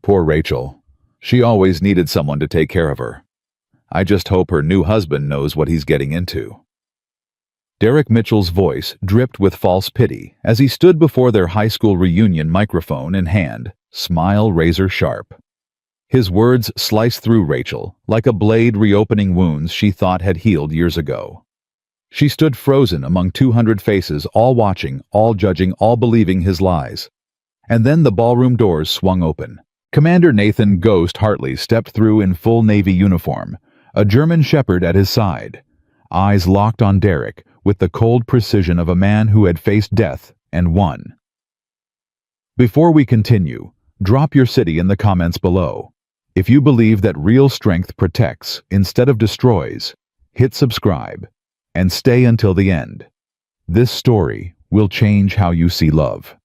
Poor Rachel. She always needed someone to take care of her. I just hope her new husband knows what he's getting into. Derek Mitchell's voice dripped with false pity as he stood before their high school reunion, microphone in hand, smile razor sharp. His words sliced through Rachel like a blade reopening wounds she thought had healed years ago. She stood frozen among 200 faces, all watching, all judging, all believing his lies. And then the ballroom doors swung open. Commander Nathan "Ghost" Hartley stepped through in full Navy uniform, a German shepherd at his side, eyes locked on Derek with the cold precision of a man who had faced death and won. Before we continue, drop your city in the comments below. If you believe that real strength protects instead of destroys, hit subscribe and stay until the end. This story will change how you see love.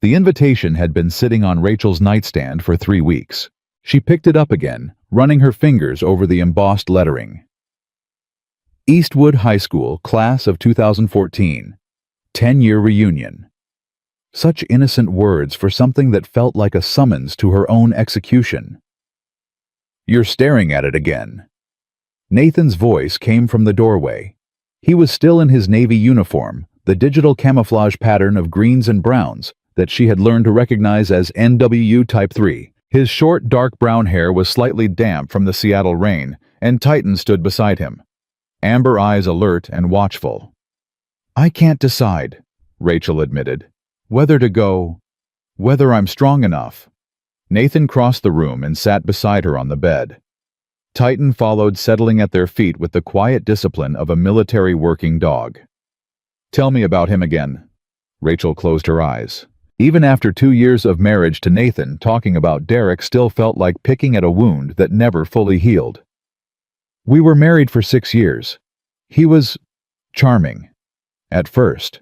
The invitation had been sitting on Rachel's nightstand for 3 weeks. She picked it up again, running her fingers over the embossed lettering. Eastwood High School, Class of 2014. 10-year reunion. Such innocent words for something that felt like a summons to her own execution. You're staring at it again. Nathan's voice came from the doorway. He was still in his Navy uniform, the digital camouflage pattern of greens and browns that she had learned to recognize as NW Type 3. His short, dark brown hair was slightly damp from the Seattle rain, and Titan stood beside him, amber eyes alert and watchful. I can't decide, Rachel admitted, whether I'm strong enough. Nathan crossed the room and sat beside her on the bed. Titan followed, settling at their feet with the quiet discipline of a military working dog. Tell me about him again. Rachel closed her eyes. Even after 2 years of marriage to Nathan, talking about Derek still felt like picking at a wound that never fully healed. We were married for 6 years. He was charming. At first.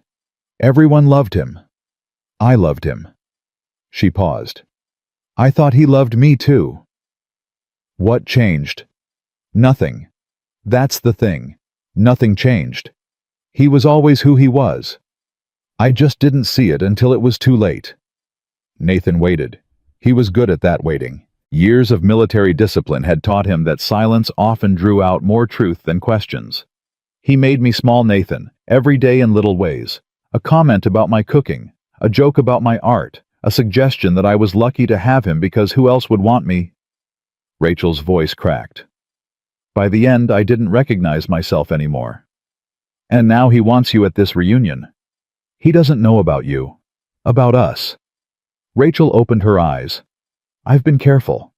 Everyone loved him. I loved him. She paused. I thought he loved me too. What changed? Nothing. That's the thing. Nothing changed. He was always who he was. I just didn't see it until it was too late. Nathan waited. He was good at that waiting. Years of military discipline had taught him that silence often drew out more truth than questions. He made me small, Nathan, every day in little ways. A comment about my cooking, a joke about my art, a suggestion that I was lucky to have him because who else would want me? Rachel's voice cracked. By the end, I didn't recognize myself anymore. And now he wants you at this reunion. He doesn't know about you. About us. Rachel opened her eyes. I've been careful.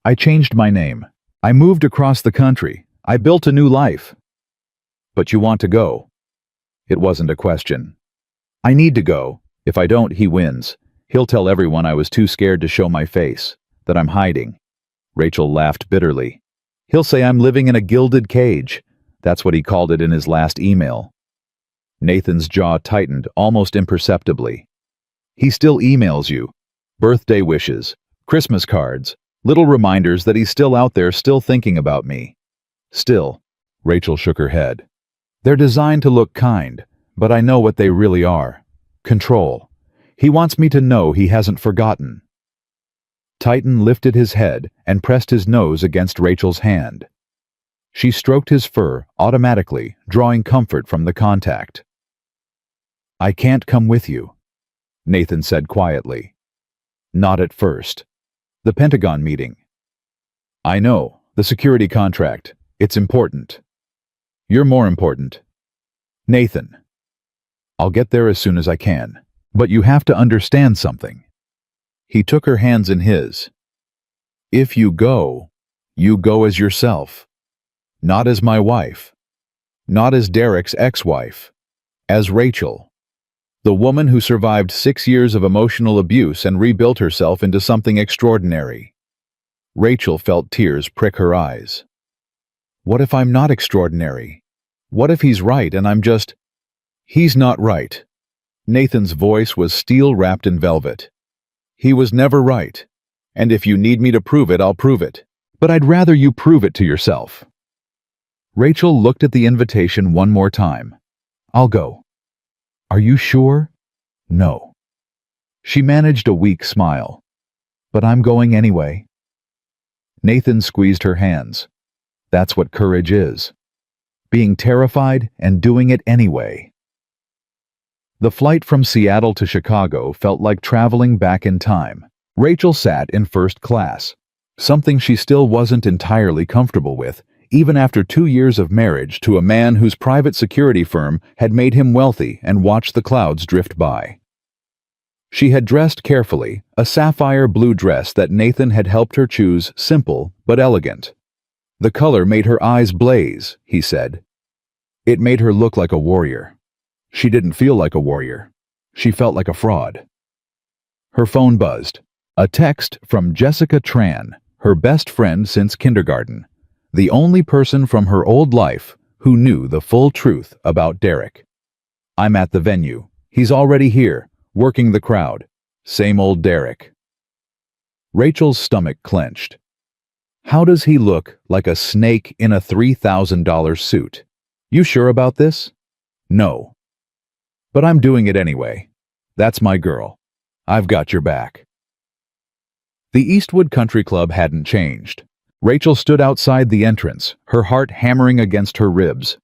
I changed my name. I moved across the country. I built a new life. But you want to go? It wasn't a question. I need to go. If I don't, he wins. He'll tell everyone I was too scared to show my face, that I'm hiding. Rachel laughed bitterly. He'll say I'm living in a gilded cage. That's what he called it in his last email. Nathan's jaw tightened almost imperceptibly. He still emails you. Birthday wishes, Christmas cards, little reminders that he's still out there, still thinking about me. Still, Rachel shook her head. They're designed to look kind, but I know what they really are. Control. He wants me to know he hasn't forgotten. Titan lifted his head and pressed his nose against Rachel's hand. She stroked his fur automatically, drawing comfort from the contact. I can't come with you, Nathan said quietly. Not at first. The Pentagon meeting. I know, the security contract. It's important. You're more important. Nathan. I'll get there as soon as I can, but you have to understand something. He took her hands in his. If you go as yourself. Not as my wife. Not as Derek's ex-wife. As Rachel. The woman who survived 6 years of emotional abuse and rebuilt herself into something extraordinary. Rachel felt tears prick her eyes. What if I'm not extraordinary? What if he's right and I'm just... He's not right. Nathan's voice was steel wrapped in velvet. He was never right. And if you need me to prove it, I'll prove it. But I'd rather you prove it to yourself. Rachel looked at the invitation one more time. I'll go. Are you sure? No. She managed a weak smile. But I'm going anyway. Nathan squeezed her hands. That's what courage is. Being terrified and doing it anyway. The flight from Seattle to Chicago felt like traveling back in time. Rachel sat in first class, something she still wasn't entirely comfortable with, even after 2 years of marriage to a man whose private security firm had made him wealthy and watched the clouds drift by. She had dressed carefully, a sapphire blue dress that Nathan had helped her choose, simple but elegant. The color made her eyes blaze, he said. It made her look like a warrior. She didn't feel like a warrior. She felt like a fraud. Her phone buzzed. A text from Jessica Tran, her best friend since kindergarten, the only person from her old life who knew the full truth about Derek. I'm at the venue. He's already here, working the crowd. Same old Derek. Rachel's stomach clenched. How does he look like a snake in a $3,000 suit? You sure about this? No. But I'm doing it anyway. That's my girl. I've got your back. The Eastwood Country Club hadn't changed. Rachel stood outside the entrance, her heart hammering against her ribs.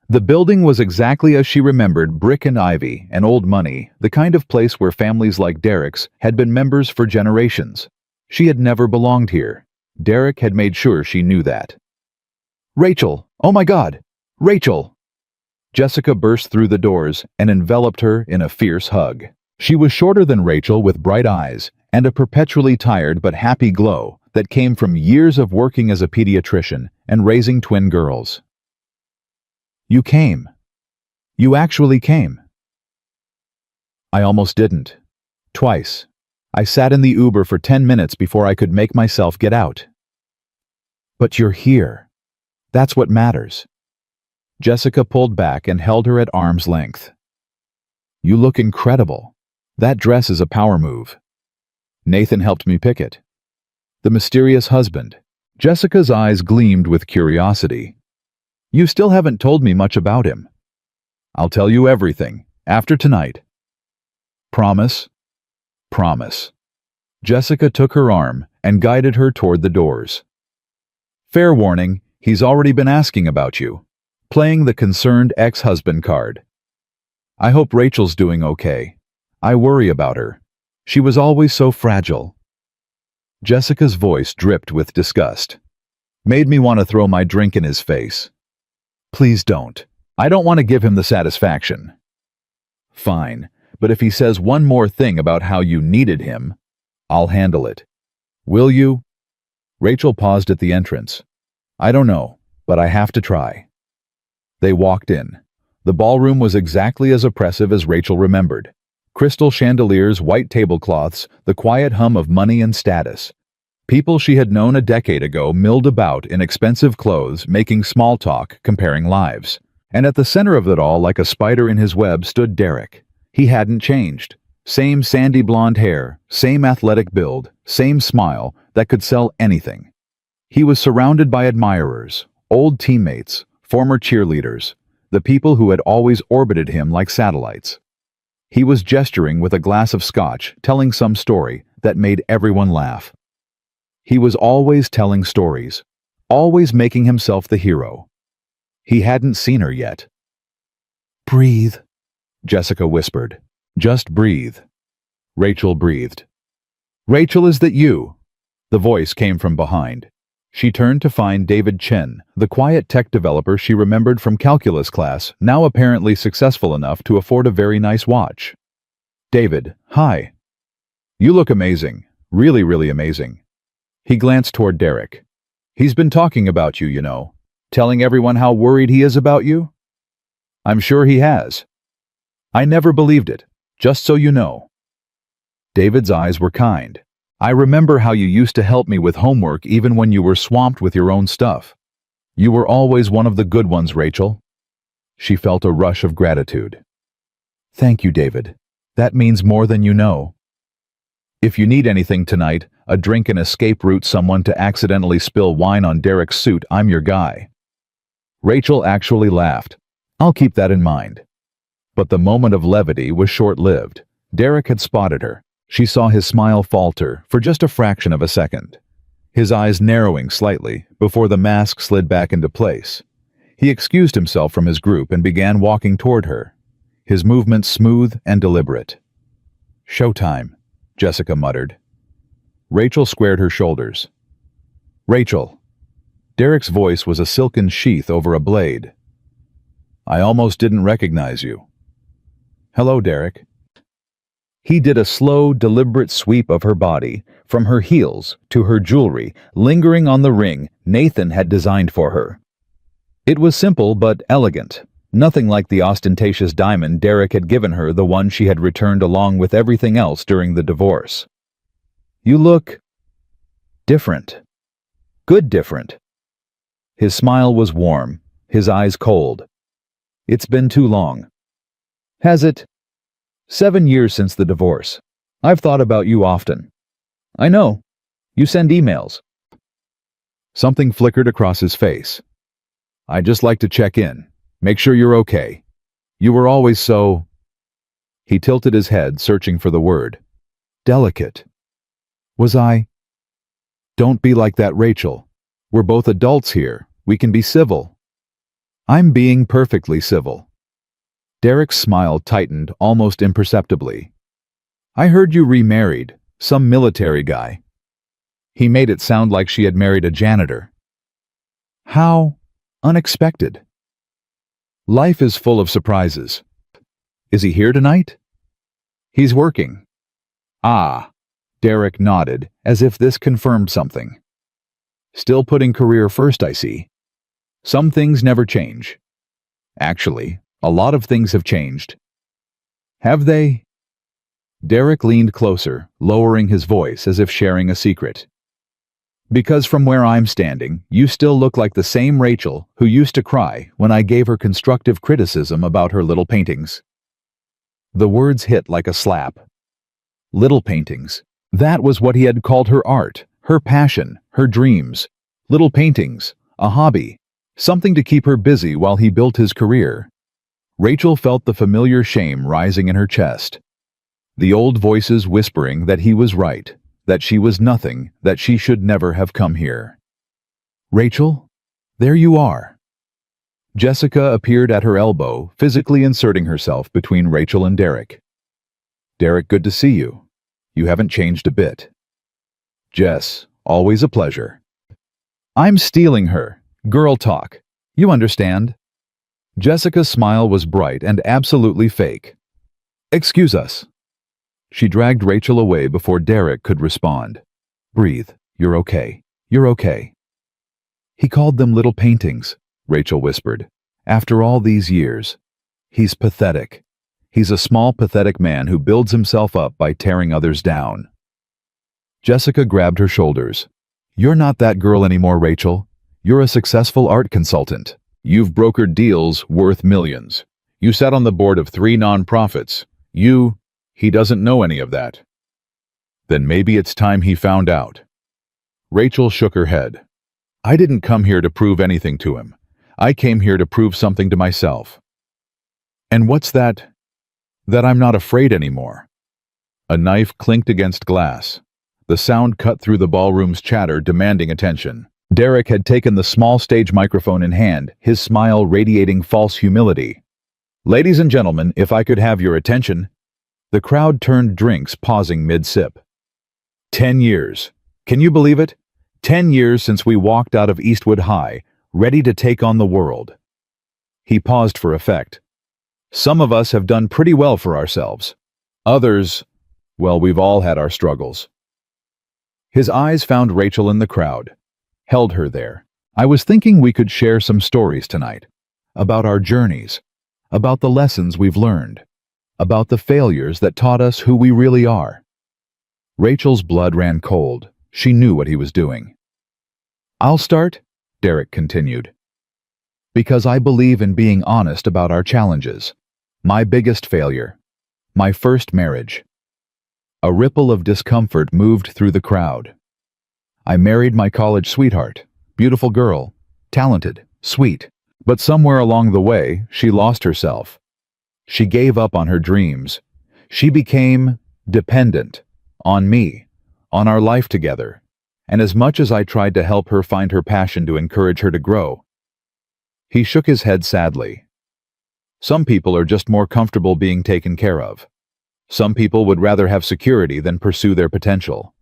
The building was exactly as she remembered, brick and ivy and old money, the kind of place where families like Derek's had been members for generations. She had never belonged here. Derek had made sure she knew that. Rachel! Oh my God! Rachel! Jessica burst through the doors and enveloped her in a fierce hug. She was shorter than Rachel, with bright eyes and a perpetually tired but happy glow that came from years of working as a pediatrician and raising twin girls. You came. You actually came. I almost didn't. Twice. I sat in the Uber for 10 minutes before I could make myself get out. But you're here. That's what matters. Jessica pulled back and held her at arm's length. You look incredible. That dress is a power move. Nathan helped me pick it. The mysterious husband. Jessica's eyes gleamed with curiosity. You still haven't told me much about him. I'll tell you everything, after tonight. Promise? Promise. Jessica took her arm and guided her toward the doors. Fair warning, he's already been asking about you, playing the concerned ex-husband card. I hope Rachel's doing okay. I worry about her. She was always so fragile. Jessica's voice dripped with disgust. Made me want to throw my drink in his face. Please don't. I don't want to give him the satisfaction. Fine, but if he says one more thing about how you needed him, I'll handle it. Will you? Rachel paused at the entrance. I don't know, but I have to try. They walked in. The ballroom was exactly as oppressive as Rachel remembered. Crystal chandeliers, white tablecloths, the quiet hum of money and status. People she had known a decade ago milled about in expensive clothes, making small talk, comparing lives. And at the center of it all, like a spider in his web, stood Derek. He hadn't changed. Same sandy blonde hair, same athletic build, same smile that could sell anything. He was surrounded by admirers, old teammates, former cheerleaders, the people who had always orbited him like satellites. He was gesturing with a glass of scotch, telling some story that made everyone laugh. He was always telling stories, always making himself the hero. He hadn't seen her yet. Breathe, Jessica whispered. Just breathe. Rachel breathed. Rachel, is that you? The voice came from behind. She turned to find David Chen, the quiet tech developer she remembered from calculus class, now apparently successful enough to afford a very nice watch. David, hi. You look amazing. Really, really amazing. He glanced toward Derek. He's been talking about you, you know. Telling everyone how worried he is about you? I'm sure he has. I never believed it, just so you know. David's eyes were kind. I remember how you used to help me with homework even when you were swamped with your own stuff. You were always one of the good ones, Rachel. She felt a rush of gratitude. Thank you, David. That means more than you know. If you need anything tonight, a drink, an escape route, someone to accidentally spill wine on Derek's suit, I'm your guy. Rachel actually laughed. I'll keep that in mind. But the moment of levity was short-lived. Derek had spotted her. She saw his smile falter for just a fraction of a second, his eyes narrowing slightly before the mask slid back into place. He excused himself from his group and began walking toward her, his movements smooth and deliberate. "Showtime," Jessica muttered. Rachel squared her shoulders. "Rachel." Derek's voice was a silken sheath over a blade. "I almost didn't recognize you." "Hello, Derek." He did a slow, deliberate sweep of her body, from her heels to her jewelry, lingering on the ring Nathan had designed for her. It was simple but elegant, nothing like the ostentatious diamond Derek had given her, the one she had returned along with everything else during the divorce. "You look different. Good different." His smile was warm, his eyes cold. "It's been too long." "Has it?" 7 years since the divorce. I've thought about you often." "I know. You send emails." Something flickered across his face. "I just like to check in, make sure you're okay. You were always so—" He tilted his head, searching for the word. "Delicate." "Was I?" "Don't be like that, Rachel. We're both adults here. We can be civil." "I'm being perfectly civil." Derek's smile tightened almost imperceptibly. "I heard you remarried, some military guy." He made it sound like she had married a janitor. "How unexpected." "Life is full of surprises." "Is he here tonight?" "He's working." "Ah." Derek nodded, as if this confirmed something. "Still putting career first, I see. Some things never change. Actually, a lot of things have changed." "Have they?" Derek leaned closer, lowering his voice as if sharing a secret. "Because from where I'm standing, you still look like the same Rachel who used to cry when I gave her constructive criticism about her little paintings." The words hit like a slap. Little paintings. That was what he had called her art, her passion, her dreams. Little paintings, a hobby, something to keep her busy while he built his career. Rachel felt the familiar shame rising in her chest. The old voices whispering that he was right, that she was nothing, that she should never have come here. "Rachel, there you are." Jessica appeared at her elbow, physically inserting herself between Rachel and Derek. "Derek, good to see you. You haven't changed a bit." "Jess, always a pleasure." "I'm stealing her. Girl talk. You understand?" Jessica's smile was bright and absolutely fake. "Excuse us." She dragged Rachel away before Derek could respond. "Breathe. You're okay. You're okay." "He called them little paintings," Rachel whispered. "After all these years. He's pathetic. He's a small, pathetic man who builds himself up by tearing others down." Jessica grabbed her shoulders. "You're not that girl anymore, Rachel. You're a successful art consultant. You've brokered deals worth millions. You sat on the board of 3 nonprofits. He doesn't know any of that." "Then maybe it's time he found out." Rachel shook her head. "I didn't come here to prove anything to him. I came here to prove something to myself." "And what's that?" "That I'm not afraid anymore." A knife clinked against glass. The sound cut through the ballroom's chatter, demanding attention. Derek had taken the small stage microphone in hand, his smile radiating false humility. "Ladies and gentlemen, if I could have your attention." The crowd turned drinks, pausing mid-sip. 10 years. Can you believe it? 10 years since we walked out of Eastwood High, ready to take on the world. He paused for effect. "Some of us have done pretty well for ourselves. Others, well, we've all had our struggles." His eyes found Rachel in the crowd, held her there. "I was thinking we could share some stories tonight. About our journeys. About the lessons we've learned. About the failures that taught us who we really are." Rachel's blood ran cold. She knew what he was doing. "I'll start," Derek continued. "Because I believe in being honest about our challenges. My biggest failure. My first marriage." A ripple of discomfort moved through the crowd. "I married my college sweetheart. Beautiful girl. Talented. Sweet. But somewhere along the way, she lost herself. She gave up on her dreams. She became dependent. on me, on our life together. And as much as I tried to help her find her passion to encourage her to grow, he shook his head sadly. Some people are just more comfortable being taken care of. Some people would rather have security than pursue their potential.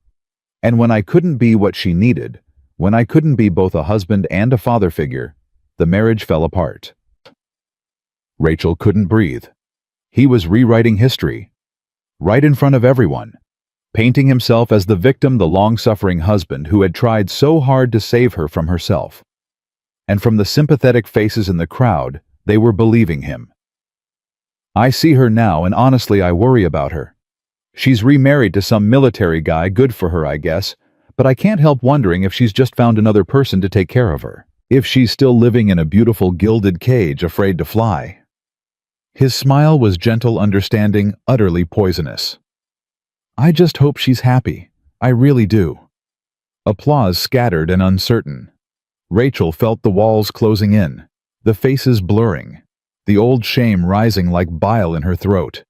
And when I couldn't be what she needed, when I couldn't be both a husband and a father figure, the marriage fell apart. Rachel couldn't breathe. He was rewriting history, right in front of everyone, painting himself as the victim, the long-suffering husband who had tried so hard to save her from herself. And from the sympathetic faces in the crowd, they were believing him. I see her now, and honestly I worry about her. She's remarried to some military guy, good for her I guess, but I can't help wondering if she's just found another person to take care of her. If she's still living in a beautiful gilded cage afraid to fly. His smile was gentle, understanding, utterly poisonous. I just hope she's happy. I really do. Applause scattered and uncertain. Rachel felt the walls closing in, the faces blurring, the old shame rising like bile in her throat.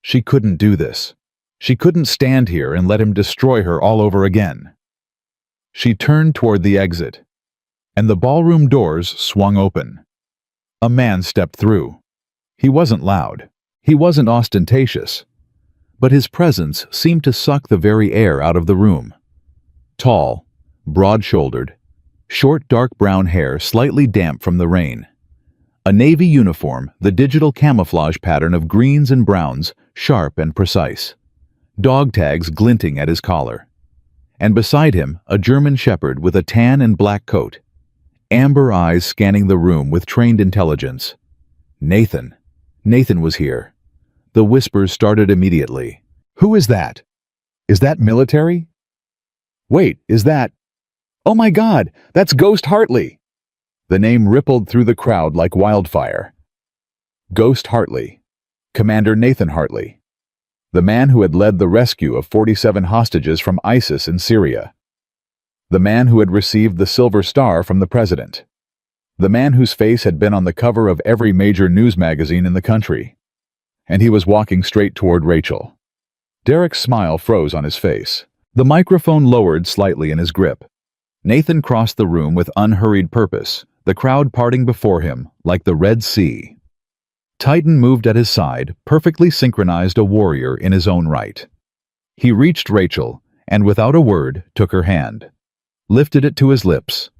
She couldn't do this. She couldn't stand here and let him destroy her all over again. She turned toward the exit, and the ballroom doors swung open. A man stepped through. He wasn't loud. He wasn't ostentatious. But his presence seemed to suck the very air out of the room. Tall, broad-shouldered, short dark brown hair slightly damp from the rain. A navy uniform, the digital camouflage pattern of greens and browns, sharp and precise. Dog tags glinting at his collar. And beside him, a German shepherd with a tan and black coat. Amber eyes scanning the room with trained intelligence. Nathan. Nathan was here. The whispers started immediately. Who is that? Is that military? Wait, is that... Oh my God, that's Ghost Hartley! The name rippled through the crowd like wildfire. Ghost Hartley. Commander Nathan Hartley. The man who had led the rescue of 47 hostages from ISIS in Syria. The man who had received the Silver Star from the president. The man whose face had been on the cover of every major news magazine in the country. And he was walking straight toward Rachel. Derek's smile froze on his face. The microphone lowered slightly in his grip. Nathan crossed the room with unhurried purpose, the crowd parting before him like the Red Sea. Titan moved at his side, perfectly synchronized, a warrior in his own right. He reached Rachel, and without a word, took her hand. Lifted it to his lips.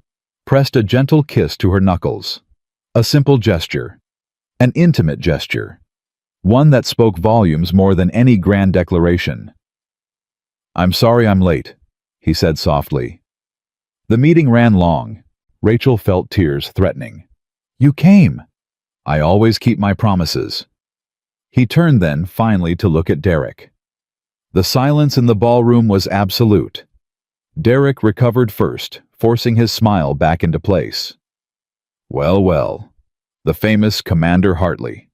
Pressed a gentle kiss to her knuckles. A simple gesture. An intimate gesture. One that spoke volumes more than any grand declaration. "I'm sorry I'm late," he said softly. The meeting ran long. Rachel felt tears threatening. "You came." "I always keep my promises." He turned then, finally, to look at Derek. The silence in the ballroom was absolute. Derek recovered first, forcing his smile back into place. Well, well. The famous Commander Hartley.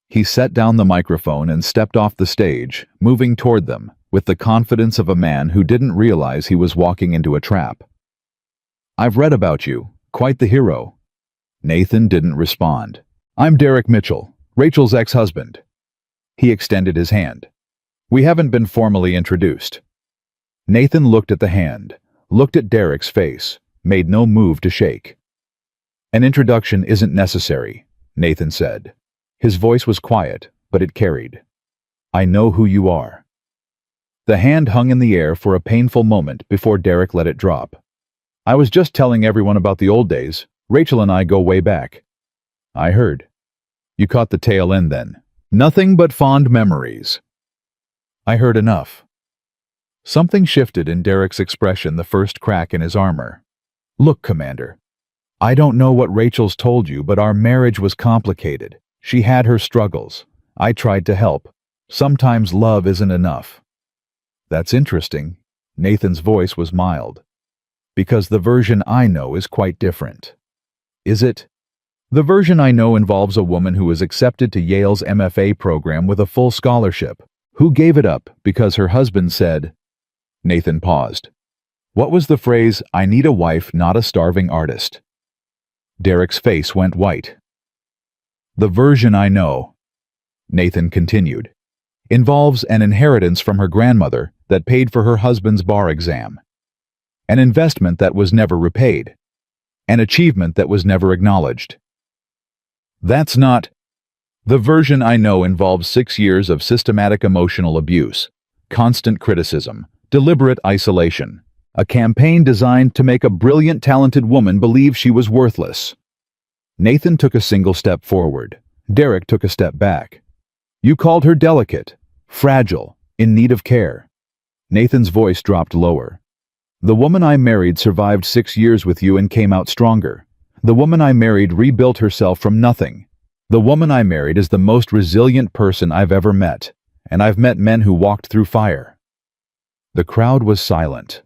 He set down the microphone and stepped off the stage, moving toward them, with the confidence of a man who didn't realize he was walking into a trap. "I've read about you. Quite the hero." Nathan didn't respond. "I'm Derek Mitchell, Rachel's ex-husband." He extended his hand. "We haven't been formally introduced." Nathan looked at the hand, looked at Derek's face, made no move to shake. "An introduction isn't necessary," Nathan said. His voice was quiet, but it carried. "I know who you are." The hand hung in the air for a painful moment before Derek let it drop. "I was just telling everyone about the old days. Rachel and I go way back." "I heard." "You caught the tail end then." "Nothing but fond memories." "I heard enough." Something shifted in Derek's expression, the first crack in his armor. "Look, Commander, I don't know what Rachel's told you, but our marriage was complicated. She had her struggles. I tried to help. Sometimes love isn't enough." "That's interesting." Nathan's voice was mild. "Because the version I know is quite different." "Is it?" "The version I know involves a woman who was accepted to Yale's MFA program with a full scholarship, who gave it up because her husband said..." Nathan paused. "What was the phrase, 'I need a wife, not a starving artist'?" Derek's face went white. "The version I know," Nathan continued, "involves an inheritance from her grandmother that paid for her husband's bar exam. An investment that was never repaid. An achievement that was never acknowledged. That's not... The version I know involves 6 years of systematic emotional abuse, constant criticism, deliberate isolation, a campaign designed to make a brilliant, talented woman believe she was worthless. Nathan took a single step forward. Derek took a step back. You called her delicate, fragile, in need of care. Nathan's voice dropped lower. The woman I married survived 6 years with you and came out stronger. The woman I married rebuilt herself from nothing. The woman I married is the most resilient person I've ever met, and I've met men who walked through fire. The crowd was silent,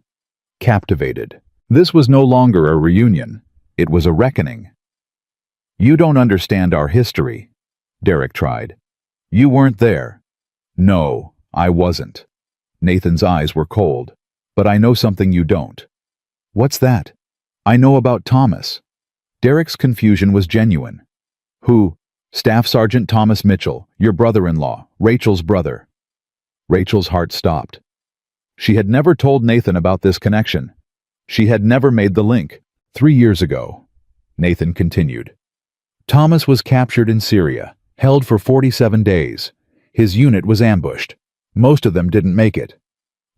captivated. This was no longer a reunion. It was a reckoning. You don't understand our history, Derek tried. You weren't there. No, I wasn't. Nathan's eyes were cold. But I know something you don't. What's that? I know about Thomas. Derek's confusion was genuine. Who? Staff Sergeant Thomas Mitchell, your brother-in-law, Rachel's brother. Rachel's heart stopped. She had never told Nathan about this connection. She had never made the link. 3 years ago, Nathan continued. Thomas was captured in Syria, held for 47 days. His unit was ambushed. Most of them didn't make it.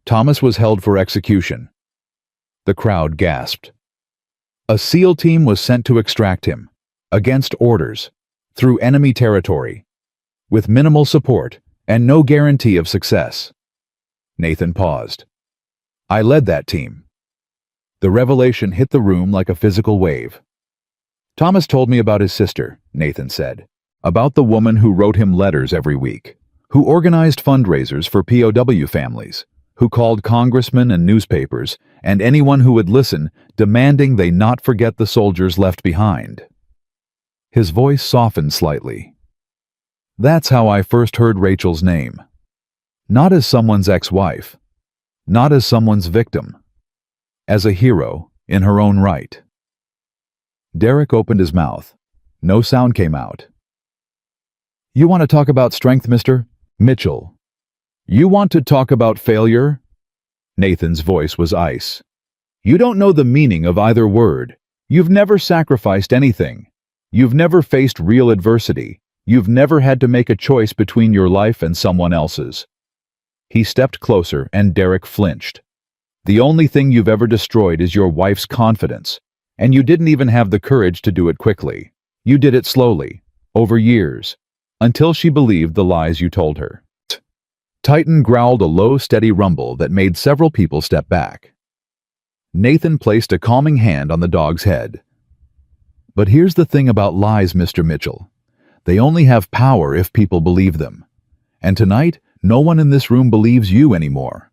Thomas was held for execution. The crowd gasped. A SEAL team was sent to extract him, against orders, through enemy territory, with minimal support and no guarantee of success. Nathan paused. I led that team. The revelation hit the room like a physical wave. Thomas told me about his sister, Nathan said, about the woman who wrote him letters every week, who organized fundraisers for POW families, who called congressmen and newspapers and anyone who would listen, demanding they not forget the soldiers left behind. His voice softened slightly. That's how I first heard Rachel's name. Not as someone's ex-wife, not as someone's victim, as a hero in her own right. Derek opened his mouth. No sound came out. You want to talk about strength, Mr. Mitchell? You want to talk about failure? Nathan's voice was ice. You don't know the meaning of either word. You've never sacrificed anything. You've never faced real adversity. You've never had to make a choice between your life and someone else's. He stepped closer and Derek flinched. The only thing you've ever destroyed is your wife's confidence, and you didn't even have the courage to do it quickly. You did it slowly, over years, until she believed the lies you told her. Titan growled a low, steady rumble that made several people step back. Nathan placed a calming hand on the dog's head. But here's the thing about lies, Mr. Mitchell. They only have power if people believe them. And tonight, no one in this room believes you anymore.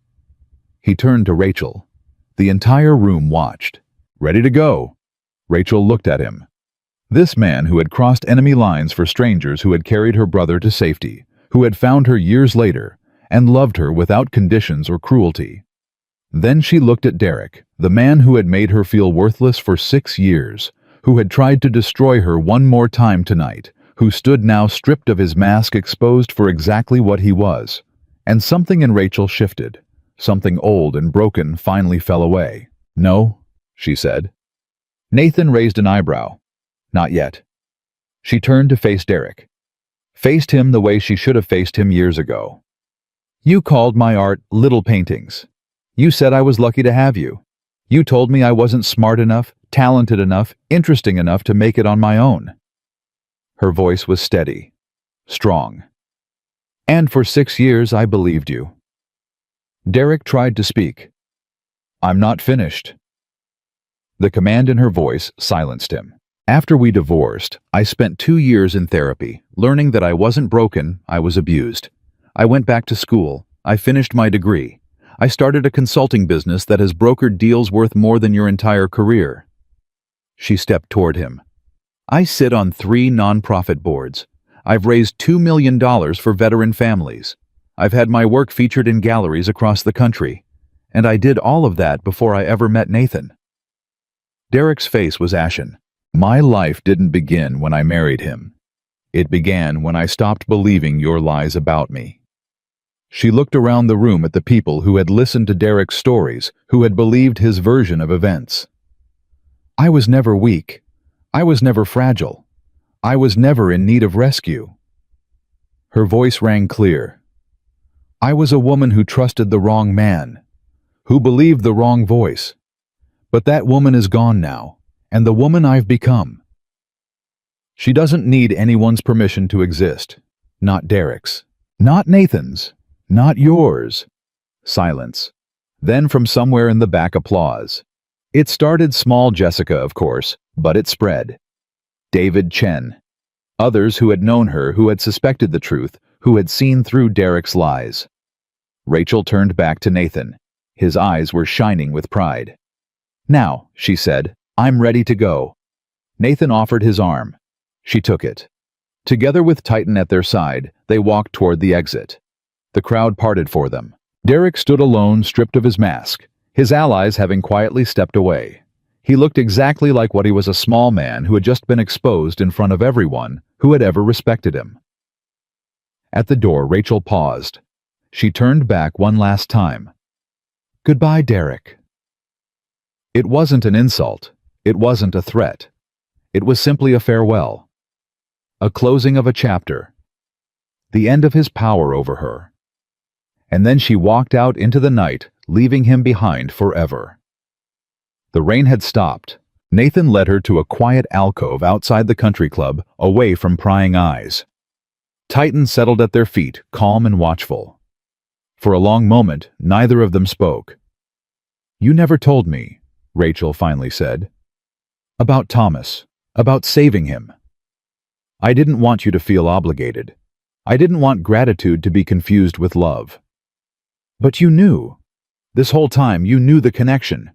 He turned to Rachel. The entire room watched. Ready to go. Rachel looked at him. This man who had crossed enemy lines for strangers who had carried her brother to safety, who had found her years later, and loved her without conditions or cruelty. Then she looked at Derek, the man who had made her feel worthless for 6 years, who had tried to destroy her one more time tonight, who stood now stripped of his mask, exposed for exactly what he was. And something in Rachel shifted. Something old and broken finally fell away. No, she said. Nathan raised an eyebrow. Not yet. She turned to face Derek. Faced him the way she should have faced him years ago. You called my art little paintings. You said I was lucky to have you. You told me I wasn't smart enough, talented enough, interesting enough to make it on my own. Her voice was steady, strong. And for 6 years I believed you. Derek tried to speak. I'm not finished. The command in her voice silenced him. After we divorced, I spent 2 years in therapy, learning that I wasn't broken, I was abused. I went back to school. I finished my degree. I started a consulting business that has brokered deals worth more than your entire career. She stepped toward him. I sit on 3 nonprofit boards. I've raised $2 million for veteran families. I've had my work featured in galleries across the country. And I did all of that before I ever met Nathan. Derek's face was ashen. My life didn't begin when I married him. It began when I stopped believing your lies about me. She looked around the room at the people who had listened to Derek's stories, who had believed his version of events. I was never weak. I was never fragile. I was never in need of rescue. Her voice rang clear. I was a woman who trusted the wrong man, who believed the wrong voice. But that woman is gone now, and the woman I've become. She doesn't need anyone's permission to exist. Not Derek's. Not Nathan's. Not yours. Silence. Then from somewhere in the back, applause. It started small, Jessica, of course, but it spread. David Chen. Others who had known her, who had suspected the truth, who had seen through Derek's lies. Rachel turned back to Nathan. His eyes were shining with pride. Now, she said, I'm ready to go. Nathan offered his arm. She took it. Together with Titan at their side, they walked toward the exit. The crowd parted for them. Derek stood alone, stripped of his mask, his allies having quietly stepped away. He looked exactly like what he was, a small man who had just been exposed in front of everyone who had ever respected him. At the door, Rachel paused. She turned back one last time. Goodbye, Derek. It wasn't an insult. It wasn't a threat. It was simply a farewell. A closing of a chapter. The end of his power over her. And then she walked out into the night, leaving him behind forever. The rain had stopped. Nathan led her to a quiet alcove outside the country club, away from prying eyes. Titan settled at their feet, calm and watchful. For a long moment, neither of them spoke. You never told me, Rachel finally said. About Thomas, about saving him. I didn't want you to feel obligated. I didn't want gratitude to be confused with love. But you knew. This whole time you knew the connection.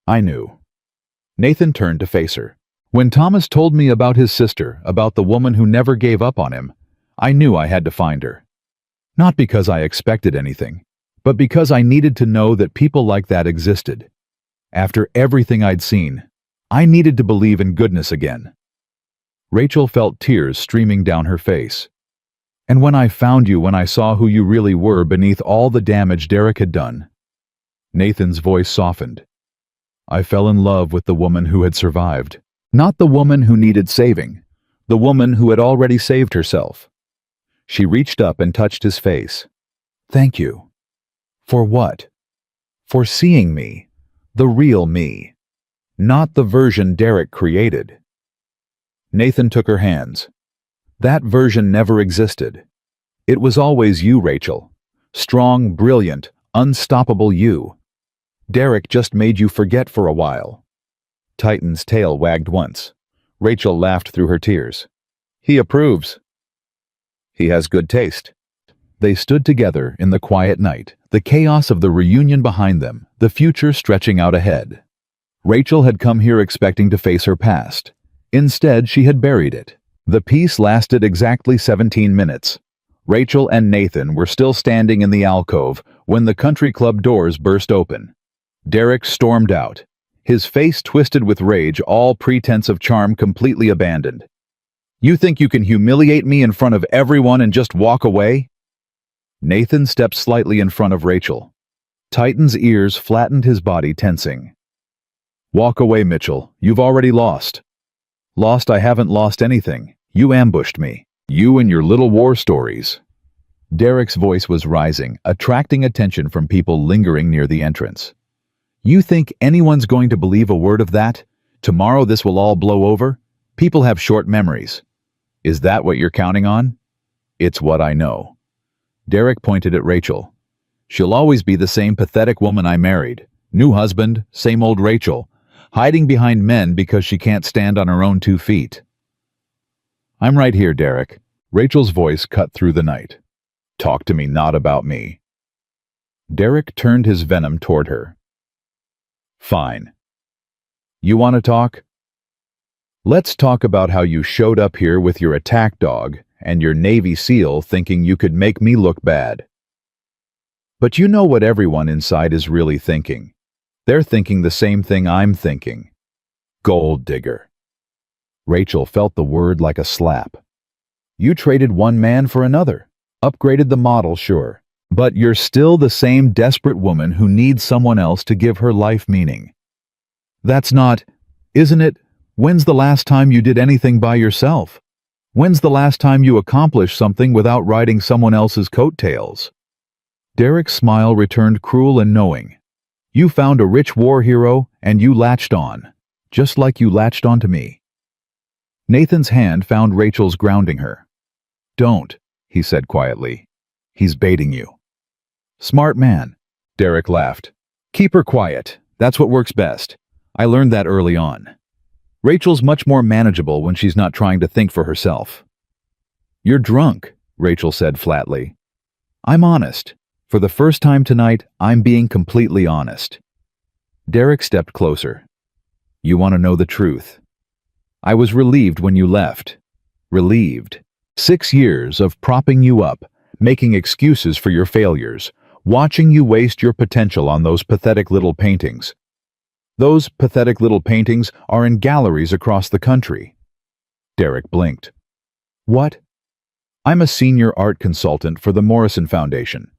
I knew. Nathan turned to face her. When Thomas told me about his sister, about the woman who never gave up on him, I knew I had to find her. Not because I expected anything, but because I needed to know that people like that existed. After everything I'd seen, I needed to believe in goodness again. Rachel felt tears streaming down her face. And when I found you, when I saw who you really were beneath all the damage Derek had done, Nathan's voice softened. I fell in love with the woman who had survived. Not the woman who needed saving, the woman who had already saved herself. She reached up and touched his face. Thank you. For what? For seeing me, the real me, not the version Derek created. Nathan took her hands. That version never existed. It was always you, Rachel. Strong, brilliant, unstoppable you. Derek just made you forget for a while. Titan's tail wagged once. Rachel laughed through her tears. He approves. He has good taste. They stood together in the quiet night, the chaos of the reunion behind them, the future stretching out ahead. Rachel had come here expecting to face her past. Instead, she had buried it. The peace lasted exactly 17 minutes. Rachel and Nathan were still standing in the alcove when the country club doors burst open. Derek stormed out, his face twisted with rage, all pretense of charm completely abandoned. You think you can humiliate me in front of everyone and just walk away? Nathan stepped slightly in front of Rachel. Titan's ears flattened, his body tensing. Walk away, Mitchell. You've already lost. Lost? I haven't lost anything. You ambushed me. You and your little war stories. Derek's voice was rising, attracting attention from people lingering near the entrance. You think anyone's going to believe a word of that? Tomorrow this will all blow over? People have short memories. Is that what you're counting on? It's what I know. Derek pointed at Rachel. She'll always be the same pathetic woman I married. New husband, same old Rachel, hiding behind men because she can't stand on her own 2 feet. I'm right here, Derek. Rachel's voice cut through the night. Talk to me, not about me. Derek turned his venom toward her. Fine. You want to talk? Let's talk about how you showed up here with your attack dog and your Navy SEAL thinking you could make me look bad. But you know what everyone inside is really thinking. They're thinking the same thing I'm thinking. Gold digger. Rachel felt the word like a slap. You traded one man for another. Upgraded the model, sure. But you're still the same desperate woman who needs someone else to give her life meaning. That's not, isn't it? When's the last time you did anything by yourself? When's the last time you accomplished something without riding someone else's coattails? Derek's smile returned cruel and knowing. You found a rich war hero and you latched on, just like you latched onto me. Nathan's hand found Rachel's, grounding her. Don't, he said quietly. He's baiting you. Smart man, Derek laughed. Keep her quiet. That's what works best. I learned that early on. Rachel's much more manageable when she's not trying to think for herself. You're drunk, Rachel said flatly. I'm honest. For the first time tonight, I'm being completely honest. Derek stepped closer. You want to know the truth? I was relieved when you left. Relieved. 6 years of propping you up, making excuses for your failures, watching you waste your potential on those pathetic little paintings. Those pathetic little paintings are in galleries across the country. Derek blinked. What? I'm a senior art consultant for the Morrison Foundation.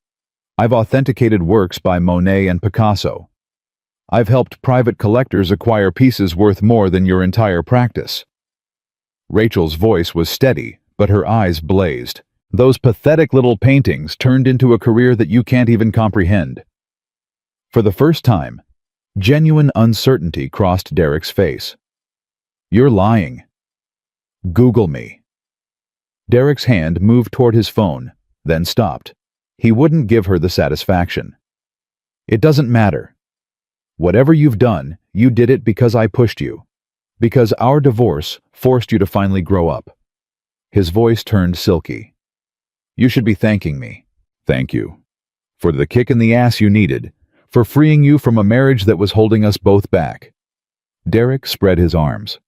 I've authenticated works by Monet and Picasso. I've helped private collectors acquire pieces worth more than your entire practice. Rachel's voice was steady, but her eyes blazed. Those pathetic little paintings turned into a career that you can't even comprehend. For the first time, genuine uncertainty crossed Derek's face. You're lying. Google me. Derek's hand moved toward his phone, then stopped. He wouldn't give her the satisfaction. It doesn't matter. Whatever you've done, you did it because I pushed you. Because our divorce forced you to finally grow up. His voice turned silky. You should be thanking me. Thank you. For the kick in the ass you needed. For freeing you from a marriage that was holding us both back. Derek spread his arms.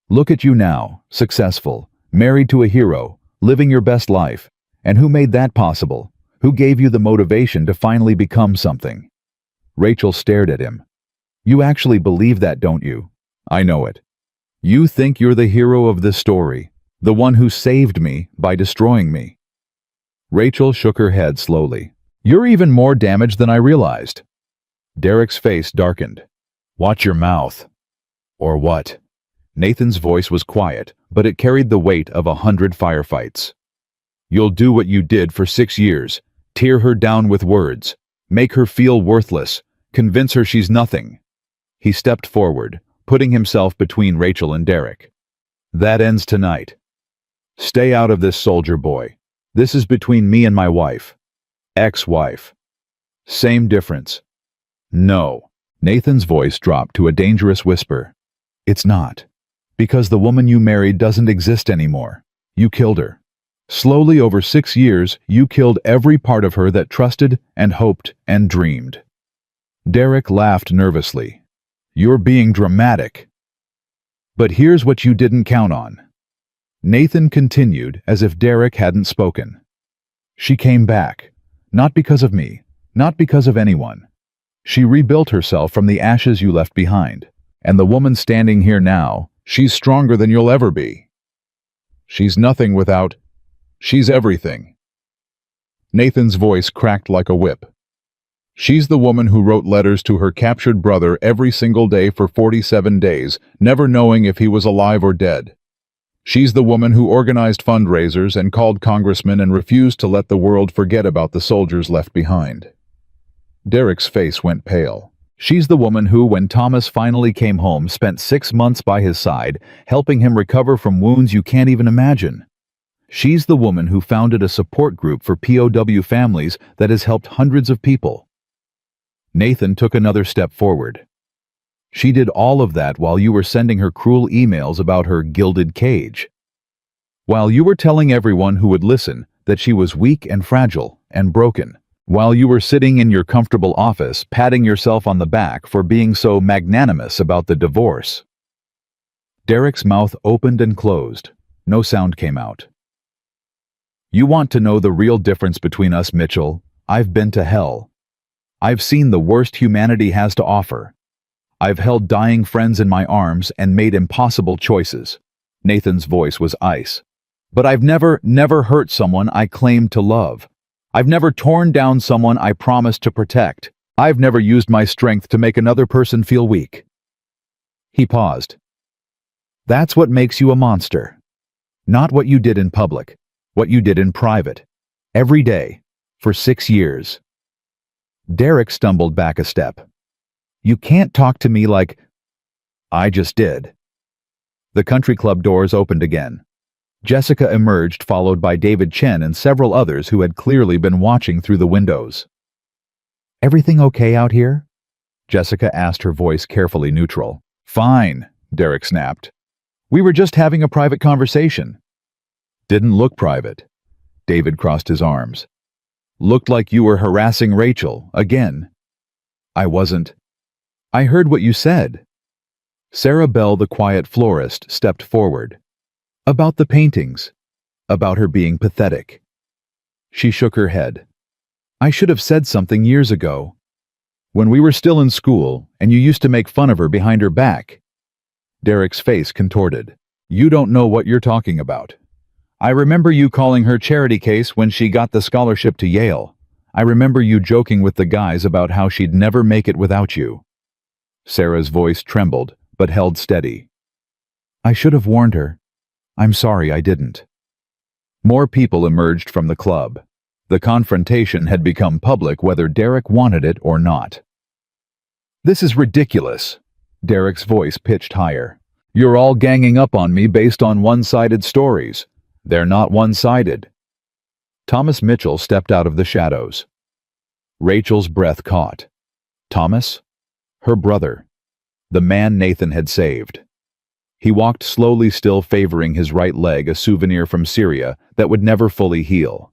Look at you now, successful, married to a hero, living your best life. And who made that possible? Who gave you the motivation to finally become something? Rachel stared at him. You actually believe that, don't you? I know it. You think you're the hero of this story, the one who saved me by destroying me. Rachel shook her head slowly. You're even more damaged than I realized. Derek's face darkened. Watch your mouth. Or what? Nathan's voice was quiet, but it carried the weight of 100 firefights. You'll do what you did for 6 years. Tear her down with words. Make her feel worthless. Convince her she's nothing. He stepped forward, putting himself between Rachel and Derek. That ends tonight. Stay out of this, soldier boy. This is between me and my wife. Ex-wife. Same difference. No. Nathan's voice dropped to a dangerous whisper. It's not. Because the woman you married doesn't exist anymore. You killed her. Slowly over 6 years, you killed every part of her that trusted and hoped and dreamed. Derek laughed nervously. You're being dramatic. But here's what you didn't count on. Nathan continued as if Derek hadn't spoken. She came back. Not because of me. Not because of anyone. She rebuilt herself from the ashes you left behind. And the woman standing here now, she's stronger than you'll ever be. She's nothing without... She's everything. Nathan's voice cracked like a whip. She's the woman who wrote letters to her captured brother every single day for 47 days, never knowing if he was alive or dead. She's the woman who organized fundraisers and called congressmen and refused to let the world forget about the soldiers left behind. Derek's face went pale. She's the woman who, when Thomas finally came home, spent 6 months by his side, helping him recover from wounds you can't even imagine. She's the woman who founded a support group for POW families that has helped hundreds of people. Nathan took another step forward. She did all of that while you were sending her cruel emails about her gilded cage. While you were telling everyone who would listen that she was weak and fragile and broken. While you were sitting in your comfortable office patting yourself on the back for being so magnanimous about the divorce. Derek's mouth opened and closed. No sound came out. You want to know the real difference between us, Mitchell? I've been to hell. I've seen the worst humanity has to offer. I've held dying friends in my arms and made impossible choices. Nathan's voice was ice. But I've never hurt someone I claimed to love. I've never torn down someone I promised to protect. I've never used my strength to make another person feel weak." He paused. "That's what makes you a monster. Not what you did in public, what you did in private. Every day, for 6 years." Derek stumbled back a step. "You can't talk to me like—" "I just did." The country club doors opened again. Jessica emerged, followed by David Chen and several others who had clearly been watching through the windows. "Everything okay out here?" Jessica asked, her voice carefully neutral. "Fine," Derek snapped. "We were just having a private conversation." "Didn't look private." David crossed his arms. "Looked like you were harassing Rachel, again." "I wasn't." "I heard what you said." Sarah Bell, the quiet florist, stepped forward. "About the paintings. About her being pathetic." She shook her head. "I should have said something years ago. When we were still in school, and you used to make fun of her behind her back." Derek's face contorted. "You don't know what you're talking about. I remember you calling her charity case when she got the scholarship to Yale. I remember you joking with the guys about how she'd never make it without you." Sarah's voice trembled, but held steady. "I should have warned her. I'm sorry I didn't." More people emerged from the club. The confrontation had become public whether Derek wanted it or not. "This is ridiculous." Derek's voice pitched higher. "You're all ganging up on me based on one-sided stories. They're not one-sided." Thomas Mitchell stepped out of the shadows. Rachel's breath caught. Thomas? Her brother. The man Nathan had saved. He walked slowly, still favoring his right leg, a souvenir from Syria that would never fully heal.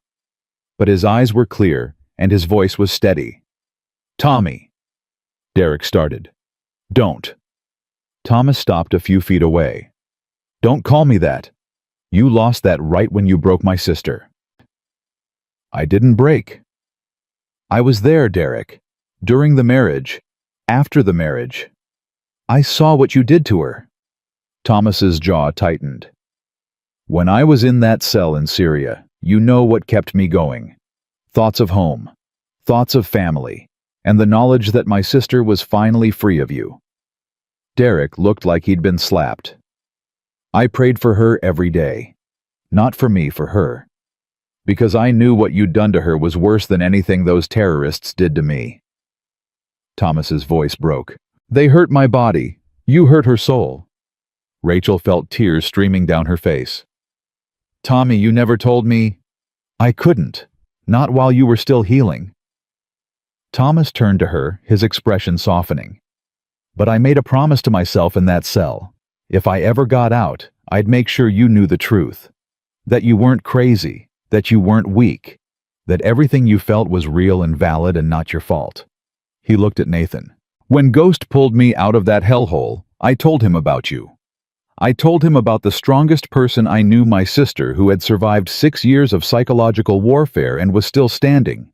But his eyes were clear, and his voice was steady. "Tommy." Derek started. "Don't." Thomas stopped a few feet away. "Don't call me that. You lost that right when you broke my sister." "I didn't break." "I was there, Derek. During the marriage. After the marriage. I saw what you did to her." Thomas's jaw tightened. "When I was in that cell in Syria, you know what kept me going. Thoughts of home, thoughts of family, and the knowledge that my sister was finally free of you." Derek looked like he'd been slapped. "I prayed for her every day. Not for me, for her. Because I knew what you'd done to her was worse than anything those terrorists did to me." Thomas's voice broke. "They hurt my body. You hurt her soul." Rachel felt tears streaming down her face. "Tommy, you never told me—" "I couldn't. Not while you were still healing." Thomas turned to her, his expression softening. "But I made a promise to myself in that cell. If I ever got out, I'd make sure you knew the truth. That you weren't crazy, that you weren't weak, that everything you felt was real and valid and not your fault." He looked at Nathan. "When Ghost pulled me out of that hellhole, I told him about you. I told him about the strongest person I knew, my sister, who had survived 6 years of psychological warfare and was still standing."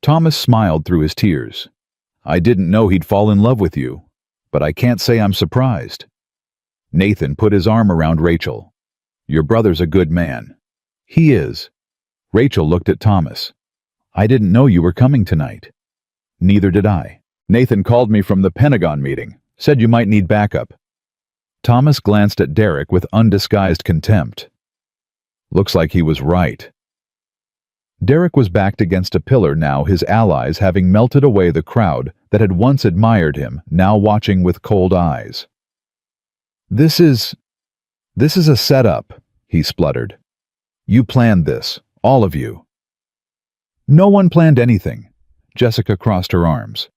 Thomas smiled through his tears. "I didn't know he'd fall in love with you, but I can't say I'm surprised." Nathan put his arm around Rachel. "Your brother's a good man." "He is." Rachel looked at Thomas. "I didn't know you were coming tonight." "Neither did I. Nathan called me from the Pentagon meeting, said you might need backup." Thomas glanced at Derek with undisguised contempt. "Looks like he was right." Derek was backed against a pillar now, his allies having melted away, the crowd that had once admired him, now watching with cold eyes. This is a setup," he spluttered. "You planned this, all of you." "No one planned anything." Jessica crossed her arms.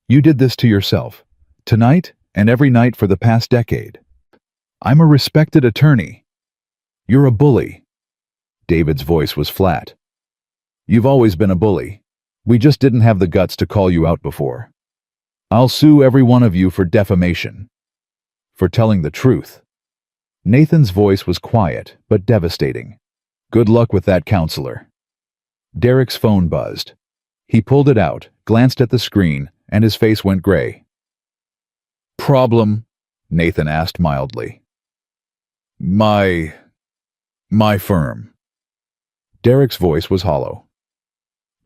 "You did this to yourself, tonight and every night for the past decade. I'm a respected attorney. You're a bully." David's voice was flat. "You've always been a bully. We just didn't have the guts to call you out before. I'll sue every one of you for defamation. For telling the truth." Nathan's voice was quiet, but devastating. "Good luck with that, counselor." Derek's phone buzzed. He pulled it out, glanced at the screen, and his face went gray. "Problem?" Nathan asked mildly. My firm." Derek's voice was hollow.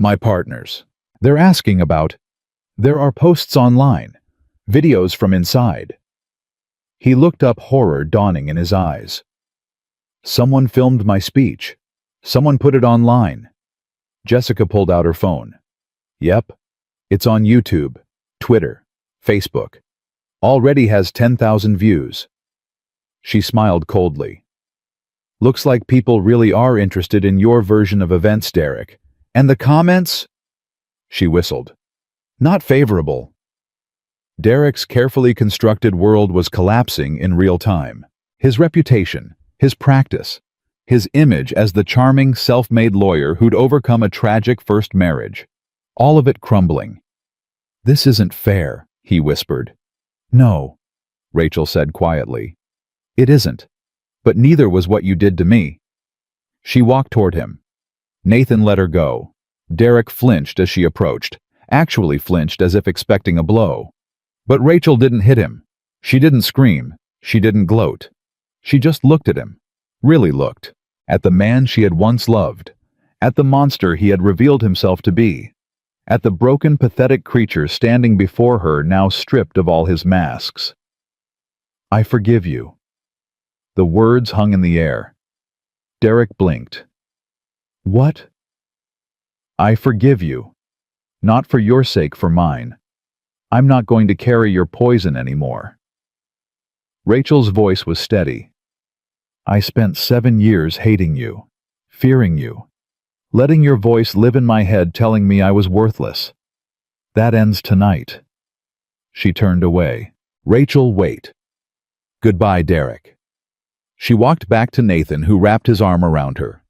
My partners. They're asking about. There are posts online. Videos from inside. He looked up, horror dawning in his eyes. Someone filmed my speech. Someone put it online. Jessica pulled out her phone. Yep. It's on YouTube, Twitter, Facebook. Already has 10,000 views. She smiled coldly. Looks like people really are interested in your version of events, Derek. And the comments? She whistled. Not favorable. Derek's carefully constructed world was collapsing in real time. His reputation, his practice, his image as the charming, self-made lawyer who'd overcome a tragic first marriage. All of it crumbling. This isn't fair, he whispered. No, Rachel said quietly. It isn't. But neither was what you did to me. She walked toward him. Nathan let her go. Derek flinched as she approached, actually flinched as if expecting a blow. But Rachel didn't hit him. She didn't scream. She didn't gloat. She just looked at him. Really looked. At the man she had once loved. At the monster he had revealed himself to be. At the broken, pathetic creature standing before her, now stripped of all his masks. I forgive you. The words hung in the air. Derek blinked. What? I forgive you. Not for your sake, for mine. I'm not going to carry your poison anymore. Rachel's voice was steady. I spent 7 years hating you, fearing you, letting your voice live in my head telling me I was worthless. That ends tonight. She turned away. Rachel, wait. Goodbye, Derek. She walked back to Nathan, who wrapped his arm around her.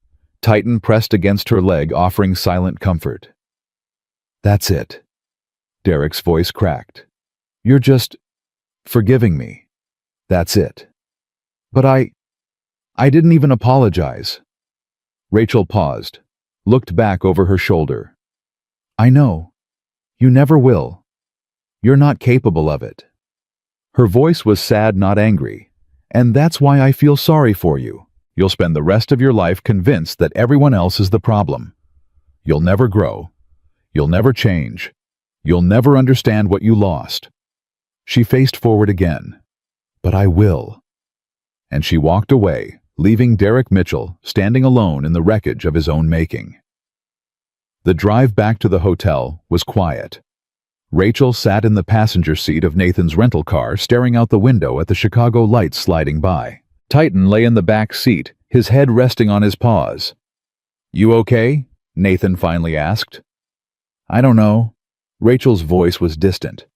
Titan pressed against her leg, offering silent comfort. That's it. Derek's voice cracked. You're just forgiving me. That's it. But I didn't even apologize. Rachel paused, looked back over her shoulder. I know. You never will. You're not capable of it. Her voice was sad, not angry. And that's why I feel sorry for you. You'll spend the rest of your life convinced that everyone else is the problem. You'll never grow. You'll never change. You'll never understand what you lost. She faced forward again. But I will. And she walked away, leaving Derek Mitchell standing alone in the wreckage of his own making. The drive back to the hotel was quiet. Rachel sat in the passenger seat of Nathan's rental car, staring out the window at the Chicago lights sliding by. Titan lay in the back seat, his head resting on his paws. You okay? Nathan finally asked. I don't know. Rachel's voice was distant.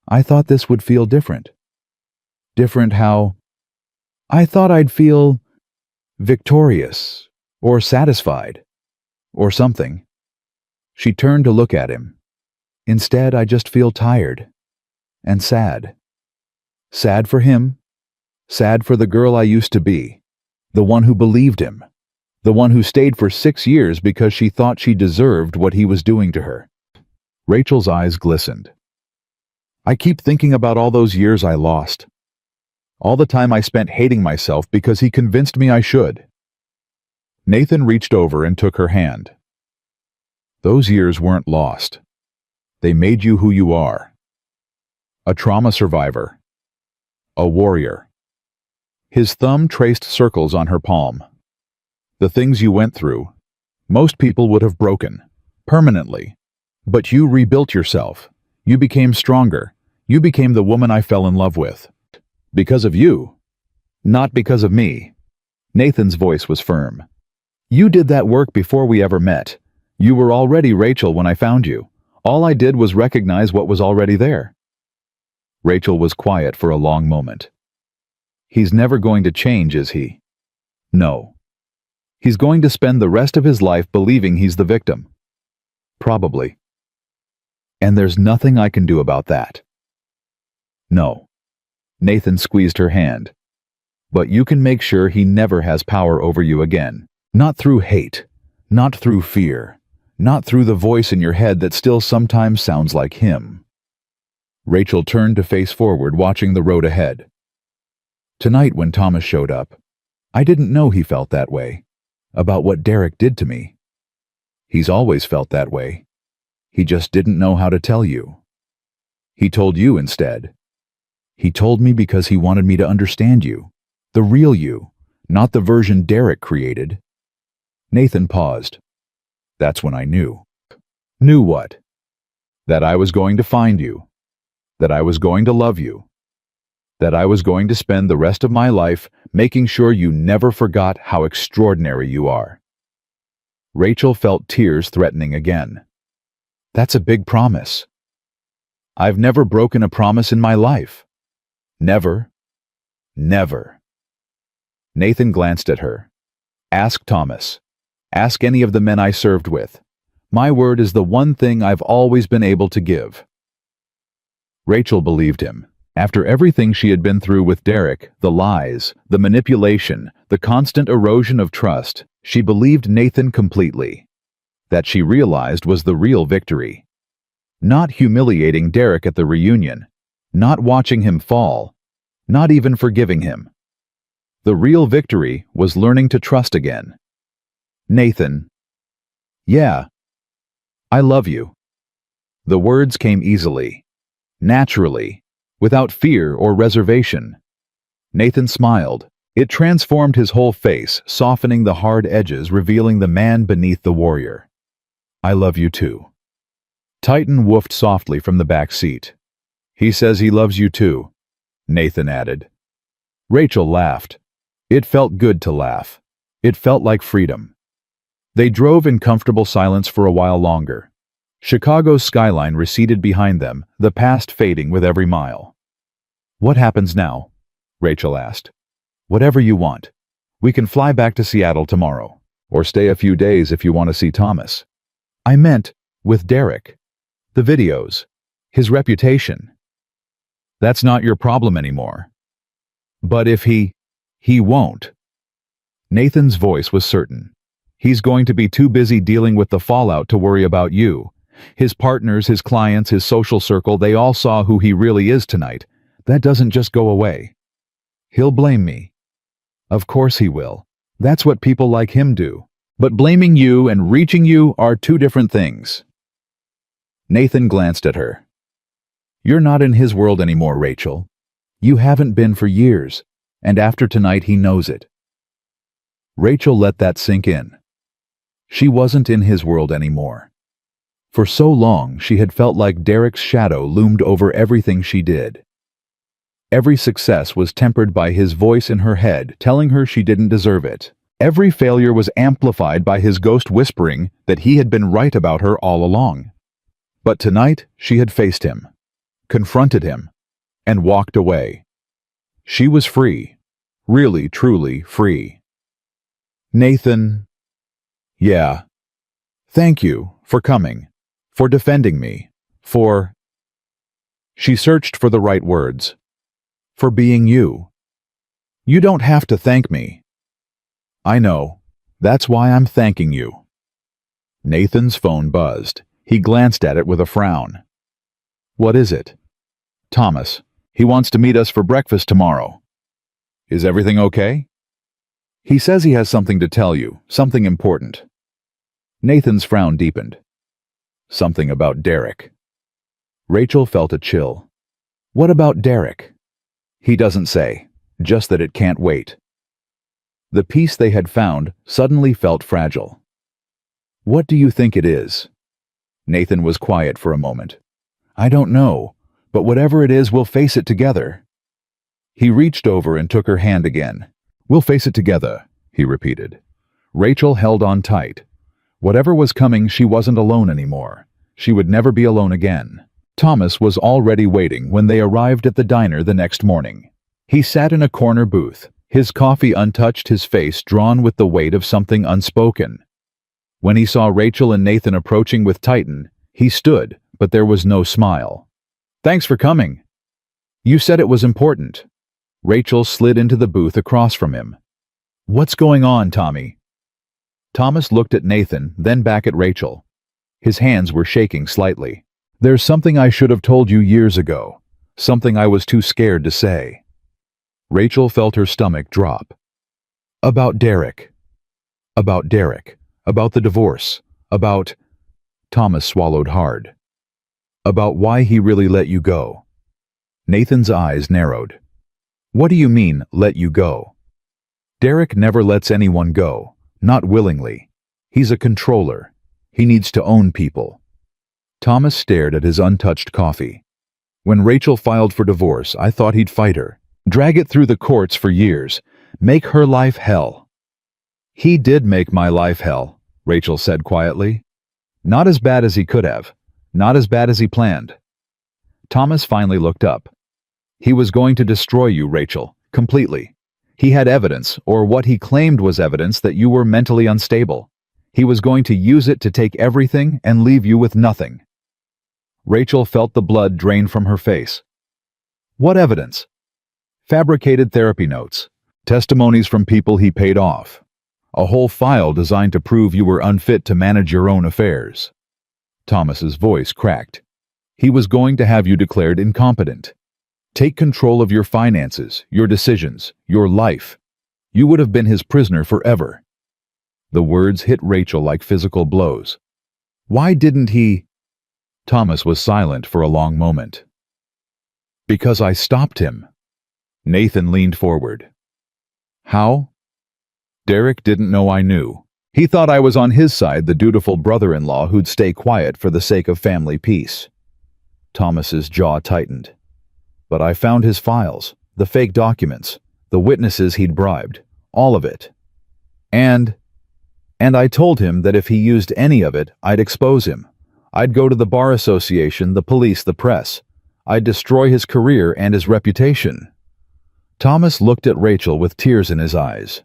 I thought this would feel different. Different how? I thought I'd feel victorious, or satisfied, or something. She turned to look at him. Instead, I just feel tired and sad. Sad for him. Sad for the girl I used to be. The one who believed him. The one who stayed for 6 years because she thought she deserved what he was doing to her. Rachel's eyes glistened. I keep thinking about all those years I lost. All the time I spent hating myself because he convinced me I should. Nathan reached over and took her hand. Those years weren't lost. They made you who you are. A trauma survivor. A warrior. His thumb traced circles on her palm. The things you went through, most people would have broken, permanently. But you rebuilt yourself. You became stronger. You became the woman I fell in love with. Because of you. Not because of me. Nathan's voice was firm. You did that work before we ever met. You were already Rachel when I found you. All I did was recognize what was already there. Rachel was quiet for a long moment. He's never going to change, is he? No. He's going to spend the rest of his life believing he's the victim. Probably. And there's nothing I can do about that. No. Nathan squeezed her hand. But you can make sure he never has power over you again. Not through hate. Not through fear. Not through the voice in your head that still sometimes sounds like him. Rachel turned to face forward, watching the road ahead. Tonight when Thomas showed up, I didn't know he felt that way. About what Derek did to me. He's always felt that way. He just didn't know how to tell you. He told you instead. He told me because he wanted me to understand you. The real you, not the version Derek created. Nathan paused. That's when I knew. Knew what? That I was going to find you. That I was going to love you. That I was going to spend the rest of my life making sure you never forgot how extraordinary you are. Rachel felt tears threatening again. That's a big promise. I've never broken a promise in my life. Never. Never. Nathan glanced at her. Ask Thomas. Ask any of the men I served with. My word is the one thing I've always been able to give. Rachel believed him. After everything she had been through with Derek, the lies, the manipulation, the constant erosion of trust, she believed Nathan completely. That she realized was the real victory. Not humiliating Derek at the reunion, not watching him fall, not even forgiving him. The real victory was learning to trust again. Nathan. Yeah. I love you. The words came easily, naturally, without fear or reservation. Nathan smiled. It transformed his whole face, softening the hard edges, revealing the man beneath the warrior. I love you too. Titan woofed softly from the back seat. He says he loves you too, Nathan added. Rachel laughed. It felt good to laugh. It felt like freedom. They drove in comfortable silence for a while longer. Chicago's skyline receded behind them, the past fading with every mile. What happens now? Rachel asked. Whatever you want. We can fly back to Seattle tomorrow, or stay a few days if you want to see Thomas. I meant, with Derek. The videos. His reputation. That's not your problem anymore. But if he won't. Nathan's voice was certain. He's going to be too busy dealing with the fallout to worry about you. His partners, his clients, his social circle, they all saw who he really is tonight. That doesn't just go away. He'll blame me. Of course he will. That's what people like him do. But blaming you and reaching you are two different things. Nathan glanced at her. You're not in his world anymore, Rachel. You haven't been for years, and after tonight he knows it. Rachel let that sink in. She wasn't in his world anymore. For so long, she had felt like Derek's shadow loomed over everything she did. Every success was tempered by his voice in her head, telling her she didn't deserve it. Every failure was amplified by his ghost whispering that he had been right about her all along. But tonight, she had faced him, confronted him, and walked away. She was free, really, truly free. Nathan. Yeah. Thank you for coming. For defending me, for... She searched for the right words. For being you. You don't have to thank me. I know. That's why I'm thanking you. Nathan's phone buzzed. He glanced at it with a frown. What is it? Thomas. He wants to meet us for breakfast tomorrow. Is everything okay? He says he has something to tell you, something important. Nathan's frown deepened. Something about Derek. Rachel felt a chill. What about Derek? He doesn't say, just that it can't wait. The peace they had found suddenly felt fragile. What do you think it is? Nathan was quiet for a moment. I don't know, but whatever it is, we'll face it together. He reached over and took her hand again. We'll face it together, he repeated. Rachel held on tight. Whatever was coming, she wasn't alone anymore. She would never be alone again. Thomas was already waiting when they arrived at the diner the next morning. He sat in a corner booth, his coffee untouched, his face drawn with the weight of something unspoken. When he saw Rachel and Nathan approaching with Titan, he stood, but there was no smile. Thanks for coming. You said it was important. Rachel slid into the booth across from him. What's going on, Tommy? Thomas looked at Nathan, then back at Rachel. His hands were shaking slightly. There's something I should have told you years ago. Something I was too scared to say. Rachel felt her stomach drop. About Derek. About Derek. About the divorce. About, Thomas swallowed hard. About why he really let you go. Nathan's eyes narrowed. What do you mean, let you go? Derek never lets anyone go, not willingly. He's a controller. He needs to own people. Thomas stared at his untouched coffee. When Rachel filed for divorce, I thought he'd fight her, drag it through the courts for years, make her life hell. He did make my life hell, Rachel said quietly. Not as bad as he could have, not as bad as he planned. Thomas finally looked up. He was going to destroy you, Rachel, completely. He had evidence, or what he claimed was evidence, that you were mentally unstable. He was going to use it to take everything and leave you with nothing. Rachel felt the blood drain from her face. What evidence? Fabricated therapy notes, testimonies from people he paid off, a whole file designed to prove you were unfit to manage your own affairs. Thomas's voice cracked. He was going to have you declared incompetent. Take control of your finances, your decisions, your life. You would have been his prisoner forever. The words hit Rachel like physical blows. Why didn't he? Thomas was silent for a long moment. Because I stopped him. Nathan leaned forward. How? Derek didn't know I knew. He thought I was on his side, the dutiful brother-in-law who'd stay quiet for the sake of family peace. Thomas's jaw tightened. But I found his files, the fake documents, the witnesses he'd bribed, all of it. And I told him that if he used any of it, I'd expose him. I'd go to the bar association, the police, the press. I'd destroy his career and his reputation. Thomas looked at Rachel with tears in his eyes.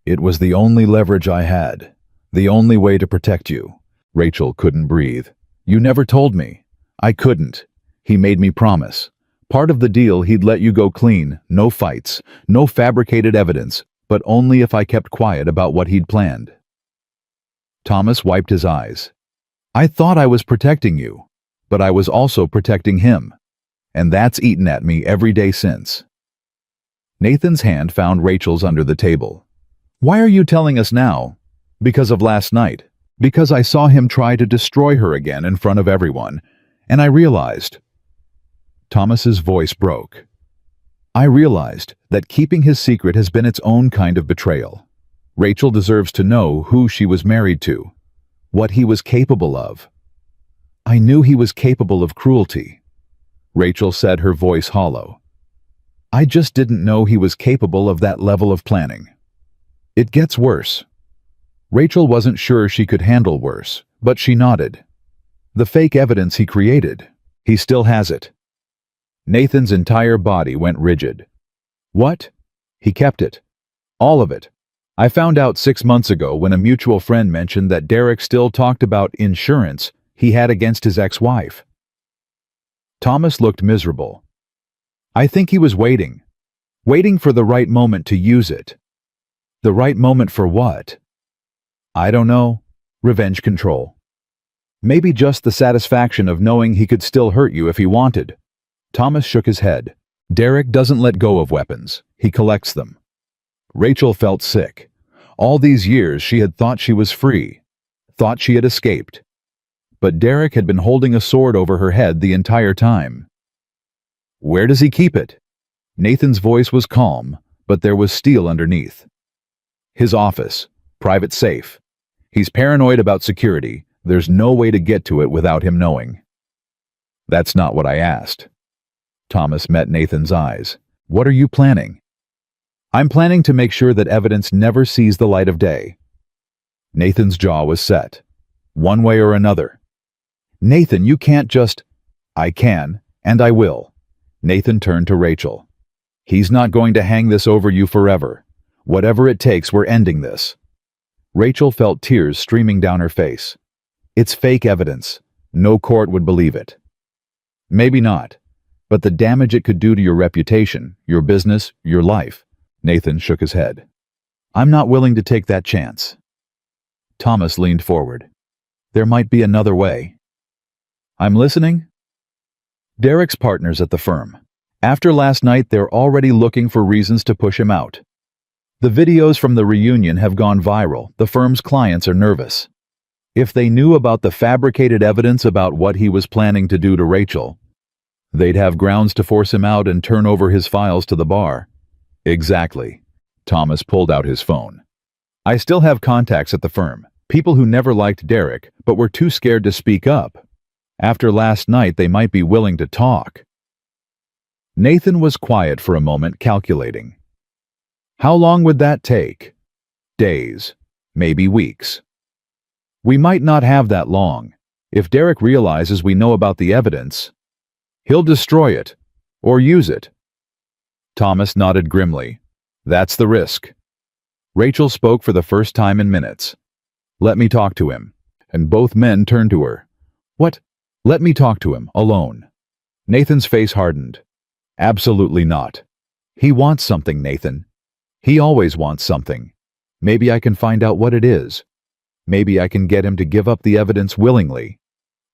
It was the only leverage I had, the only way to protect you. Rachel couldn't breathe. You never told me. I couldn't. He made me promise. Part of the deal, he'd let you go clean, no fights, no fabricated evidence, but only if I kept quiet about what he'd planned. Thomas wiped his eyes. I thought I was protecting you, but I was also protecting him. And that's eaten at me every day since. Nathan's hand found Rachel's under the table. Why are you telling us now? Because of last night. Because I saw him try to destroy her again in front of everyone, and I realized. Thomas's voice broke. I realized that keeping his secret has been its own kind of betrayal. Rachel deserves to know who she was married to, what he was capable of. I knew he was capable of cruelty. Rachel said, her voice hollow. I just didn't know he was capable of that level of planning. It gets worse. Rachel wasn't sure she could handle worse, but she nodded. The fake evidence he created, he still has it. Nathan's entire body went rigid. What? He kept it. All of it. I found out 6 months ago when a mutual friend mentioned that Derek still talked about insurance he had against his ex-wife. Thomas looked miserable. I think he was waiting for the right moment to use it. The right moment for what? I don't know. Revenge control. Maybe just the satisfaction of knowing he could still hurt you if he wanted. Thomas shook his head. Derek doesn't let go of weapons. He collects them. Rachel felt sick. All these years she had thought she was free, thought she had escaped. But Derek had been holding a sword over her head the entire time. Where does he keep it? Nathan's voice was calm, but there was steel underneath. His office, private safe. He's paranoid about security. There's no way to get to it without him knowing. That's not what I asked. Thomas met Nathan's eyes. What are you planning? I'm planning to make sure that evidence never sees the light of day. Nathan's jaw was set. One way or another. Nathan, you can't just... I can, and I will. Nathan turned to Rachel. He's not going to hang this over you forever. Whatever it takes, we're ending this. Rachel felt tears streaming down her face. It's fake evidence. No court would believe it. Maybe not. But the damage it could do to your reputation, your business, your life. Nathan shook his head. I'm not willing to take that chance. Thomas leaned forward. There might be another way. I'm listening. Derek's partners at the firm. After last night, they're already looking for reasons to push him out. The videos from the reunion have gone viral. The firm's clients are nervous. If they knew about the fabricated evidence about what he was planning to do to Rachel, they'd have grounds to force him out and turn over his files to the bar. Exactly. Thomas pulled out his phone. I still have contacts at the firm, people who never liked Derek but were too scared to speak up. After last night, they might be willing to talk. Nathan was quiet for a moment, calculating. How long would that take? Days, maybe weeks. We might not have that long. If Derek realizes we know about the evidence, he'll destroy it, or use it. Thomas nodded grimly. That's the risk. Rachel spoke for the first time in minutes. Let me talk to him. And both men turned to her. What? Let me talk to him, alone. Nathan's face hardened. Absolutely not. He wants something, Nathan. He always wants something. Maybe I can find out what it is. Maybe I can get him to give up the evidence willingly.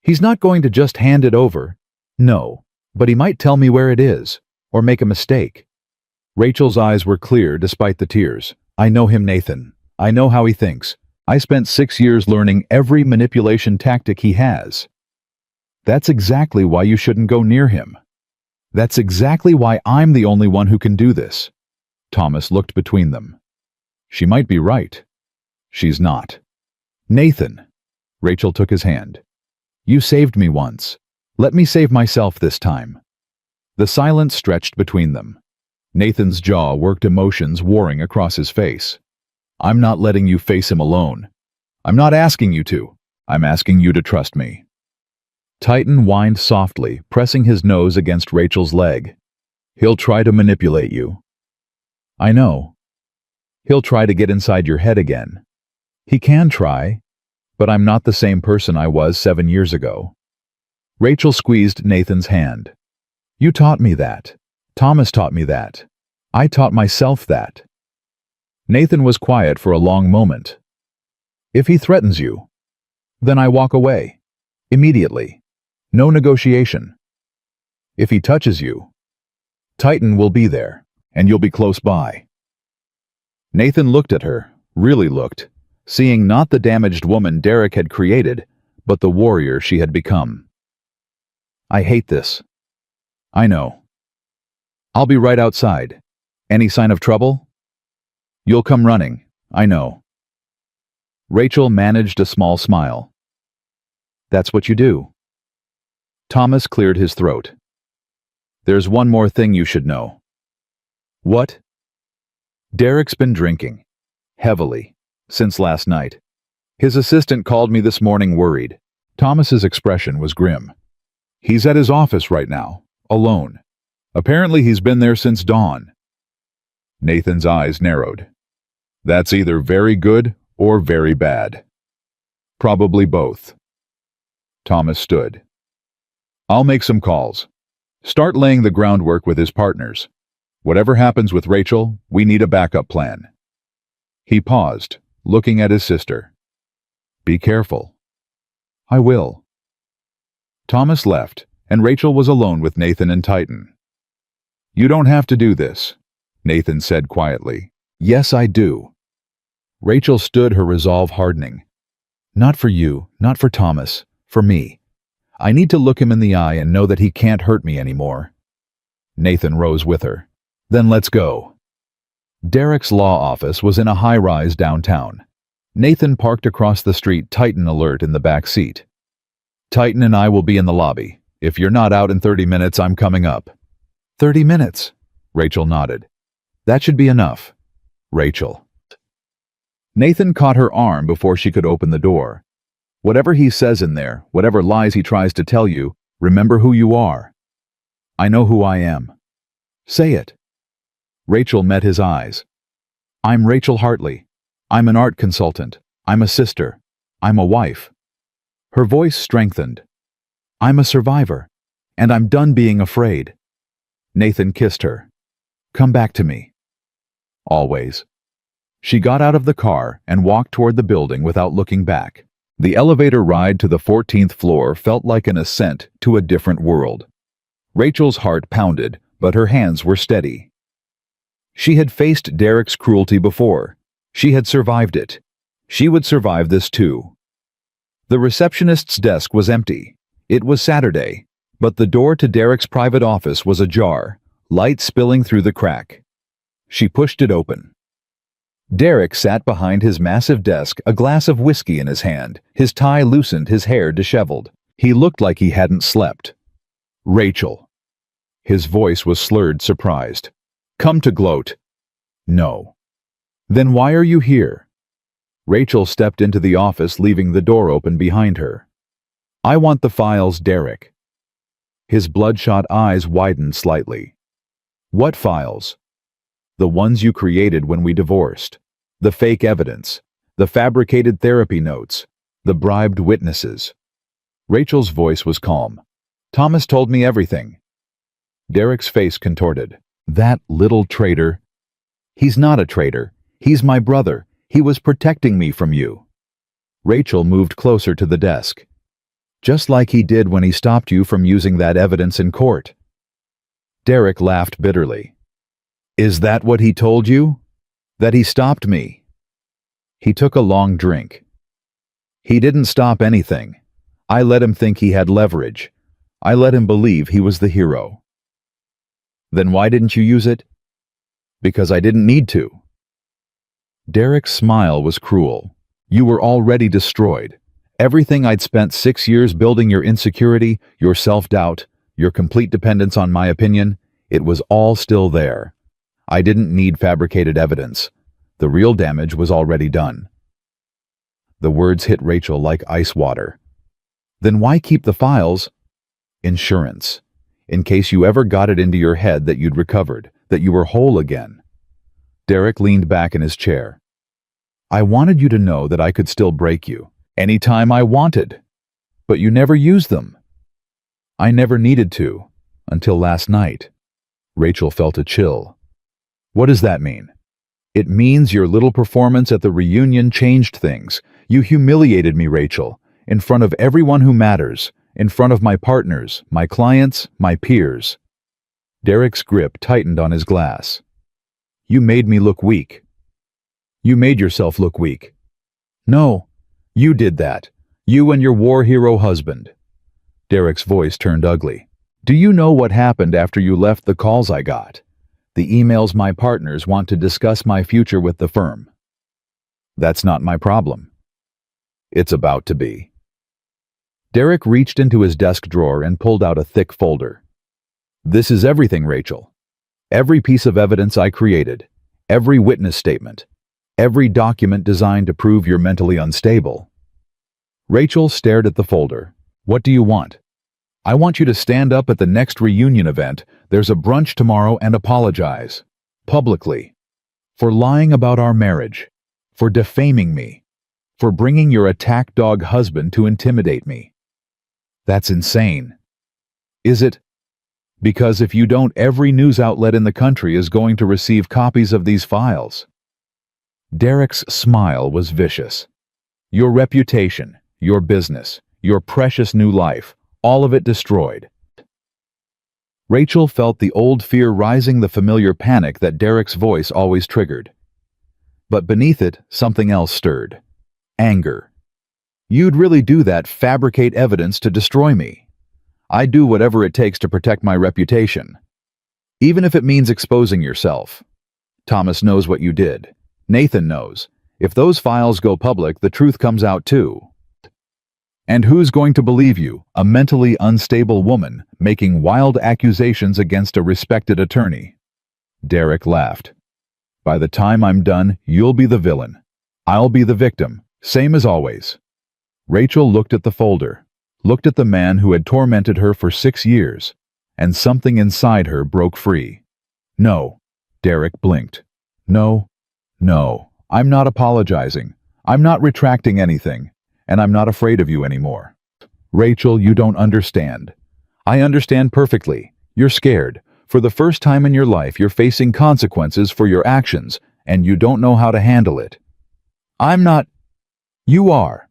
He's not going to just hand it over. No, but he might tell me where it is, or make a mistake. Rachel's eyes were clear despite the tears. I know him, Nathan. I know how he thinks. I spent 6 years learning every manipulation tactic he has. That's exactly why you shouldn't go near him. That's exactly why I'm the only one who can do this. Thomas looked between them. She might be right. She's not. Nathan. Rachel took his hand. You saved me once. Let me save myself this time. The silence stretched between them. Nathan's jaw worked, emotions warring across his face. I'm not letting you face him alone. I'm not asking you to. I'm asking you to trust me. Titan whined softly, pressing his nose against Rachel's leg. He'll try to manipulate you. I know. He'll try to get inside your head again. He can try, but I'm not the same person I was 7 years ago. Rachel squeezed Nathan's hand. You taught me that. Thomas taught me that. I taught myself that. Nathan was quiet for a long moment. If he threatens you, then I walk away. Immediately. No negotiation. If he touches you, Titan will be there, and you'll be close by. Nathan looked at her, really looked, seeing not the damaged woman Derek had created, but the warrior she had become. I hate this. I know. I'll be right outside. Any sign of trouble? You'll come running, I know. Rachel managed a small smile. That's what you do. Thomas cleared his throat. There's one more thing you should know. What? Derek's been drinking. Heavily. Since last night. His assistant called me this morning worried. Thomas's expression was grim. He's at his office right now, alone. Apparently he's been there since dawn. Nathan's eyes narrowed. That's either very good or very bad. Probably both. Thomas stood. I'll make some calls. Start laying the groundwork with his partners. Whatever happens with Rachel, we need a backup plan. He paused, looking at his sister. Be careful. I will. Thomas left, and Rachel was alone with Nathan and Titan. You don't have to do this, Nathan said quietly. Yes, I do. Rachel stood, her resolve hardening. Not for you, not for Thomas, for me. I need to look him in the eye and know that he can't hurt me anymore. Nathan rose with her. Then let's go. Derek's law office was in a high-rise downtown. Nathan parked across the street, Titan alert in the back seat. Titan and I will be in the lobby. If you're not out in 30 minutes, I'm coming up. 30 minutes? Rachel nodded. That should be enough. Rachel. Nathan caught her arm before she could open the door. Whatever he says in there, whatever lies he tries to tell you, remember who you are. I know who I am. Say it. Rachel met his eyes. I'm Rachel Hartley. I'm an art consultant. I'm a sister. I'm a wife. Her voice strengthened. I'm a survivor, and I'm done being afraid. Nathan kissed her. Come back to me. Always. She got out of the car and walked toward the building without looking back. The elevator ride to the 14th floor felt like an ascent to a different world. Rachel's heart pounded, but her hands were steady. She had faced Derek's cruelty before. She had survived it. She would survive this too. The receptionist's desk was empty. It was Saturday, but the door to Derek's private office was ajar, light spilling through the crack. She pushed it open. Derek sat behind his massive desk, a glass of whiskey in his hand, his tie loosened, his hair disheveled. He looked like he hadn't slept. "Rachel." His voice was slurred, surprised. "Come to gloat." "No." "Then why are you here?" Rachel stepped into the office, leaving the door open behind her. "I want the files, Derek." His bloodshot eyes widened slightly. "What files?" "The ones you created when we divorced. The fake evidence. The fabricated therapy notes. The bribed witnesses." Rachel's voice was calm. "Thomas told me everything." Derek's face contorted. "That little traitor." "He's not a traitor. He's my brother. He was protecting me from you." Rachel moved closer to the desk. "Just like he did when he stopped you from using that evidence in court." Derek laughed bitterly. "Is that what he told you? That he stopped me?" He took a long drink. "He didn't stop anything. I let him think he had leverage. I let him believe he was the hero." "Then why didn't you use it?" "Because I didn't need to." Derek's smile was cruel. "You were already destroyed. Everything I'd spent 6 years building, your insecurity, your self-doubt, your complete dependence on my opinion, it was all still there. I didn't need fabricated evidence. The real damage was already done." The words hit Rachel like ice water. "Then why keep the files?" "Insurance. In case you ever got it into your head that you'd recovered, that you were whole again." Derek leaned back in his chair. "I wanted you to know that I could still break you, anytime I wanted. But you never used them." "I never needed to, until last night." Rachel felt a chill. "What does that mean?" "It means your little performance at the reunion changed things. You humiliated me, Rachel, in front of everyone who matters, in front of my partners, my clients, my peers." Derek's grip tightened on his glass. "You made me look weak." "You made yourself look weak." "No, you did that. You and your war hero husband." Derek's voice turned ugly. "Do you know what happened after you left? The calls I got. The emails my partners want to discuss my future with the firm." "That's not my problem." "It's about to be." Derek reached into his desk drawer and pulled out a thick folder. "This is everything, Rachel. Every piece of evidence I created, every witness statement, every document designed to prove you're mentally unstable." Rachel stared at the folder. "What do you want?" "I want you to stand up at the next reunion event. There's a brunch tomorrow and apologize. Publicly. For lying about our marriage. For defaming me. For bringing your attack dog husband to intimidate me." "That's insane." "Is it? Because if you don't, every news outlet in the country is going to receive copies of these files." Derek's smile was vicious. "Your reputation, your business, your precious new life, all of it destroyed." Rachel felt the old fear rising, the familiar panic that Derek's voice always triggered. But beneath it, something else stirred. Anger. "You'd really do that, fabricate evidence to destroy me? I'd do whatever it takes to protect my reputation. Even if it means exposing yourself. Thomas knows what you did. Nathan knows. If those files go public, the truth comes out too. And who's going to believe you, a mentally unstable woman, making wild accusations against a respected attorney?" Derek laughed. "By the time I'm done, you'll be the villain. I'll be the victim, same as always." Rachel looked at the folder, looked at the man who had tormented her for 6 years, and something inside her broke free. "No." Derek blinked. "No, no, I'm not apologizing. I'm not retracting anything. And I'm not afraid of you anymore." "Rachel, you don't understand." "I understand perfectly. You're scared. For the first time in your life, you're facing consequences for your actions, and you don't know how to handle it." "I'm not." "You are.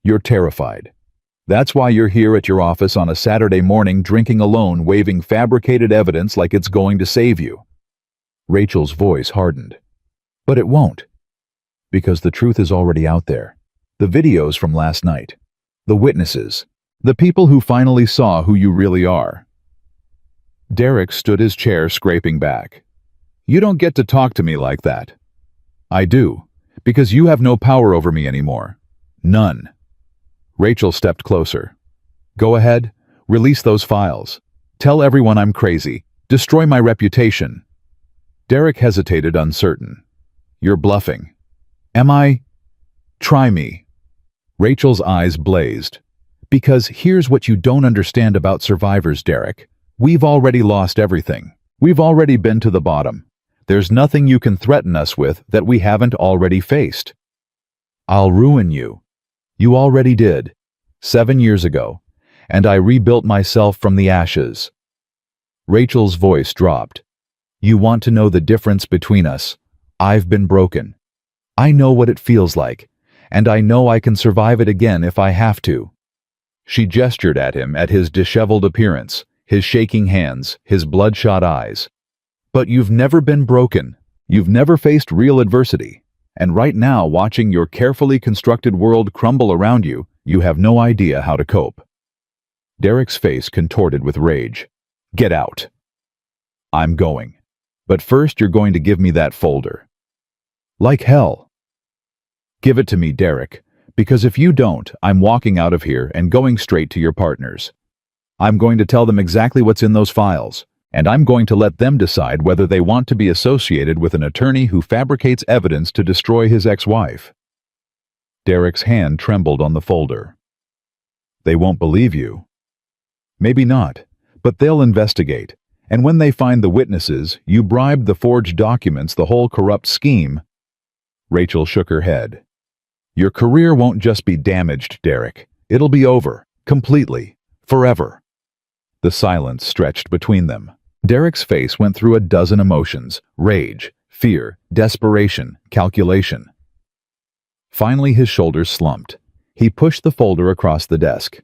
You're terrified. That's why you're here at your office on a Saturday morning, drinking alone, waving fabricated evidence like it's going to save you." Rachel's voice hardened. "But it won't. Because the truth is already out there. The videos from last night. The witnesses. The people who finally saw who you really are. Derek stood his chair, scraping back. You don't get to talk to me like that. I do, because you have no power over me anymore. None. Rachel stepped closer. Go ahead, release those files. Tell everyone I'm crazy. Destroy my reputation. Derek hesitated, uncertain. You're bluffing. Am I? Try me. Rachel's eyes blazed. Because here's what you don't understand about survivors, Derek. We've already lost everything. We've already been to the bottom. There's nothing you can threaten us with that we haven't already faced. I'll ruin you. You already did. 7 years ago. And I rebuilt myself from the ashes. Rachel's voice dropped. You want to know the difference between us? I've been broken. I know what it feels like, and I know I can survive it again if I have to. She gestured at him, at his disheveled appearance, his shaking hands, his bloodshot eyes. But you've never been broken. You've never faced real adversity. And right now, watching your carefully constructed world crumble around you, you have no idea how to cope. Derek's face contorted with rage. Get out. I'm going. But first you're going to give me that folder. Like hell. Give it to me, Derek, because if you don't, I'm walking out of here and going straight to your partners. I'm going to tell them exactly what's in those files, and I'm going to let them decide whether they want to be associated with an attorney who fabricates evidence to destroy his ex-wife. Derek's hand trembled on the folder. They won't believe you. Maybe not, but they'll investigate, and when they find the witnesses, you bribed, the forged documents, the whole corrupt scheme. Rachel shook her head. Your career won't just be damaged, Derek. It'll be over, completely, forever. The silence stretched between them. Derek's face went through a dozen emotions: rage, fear, desperation, calculation. Finally, his shoulders slumped. He pushed the folder across the desk.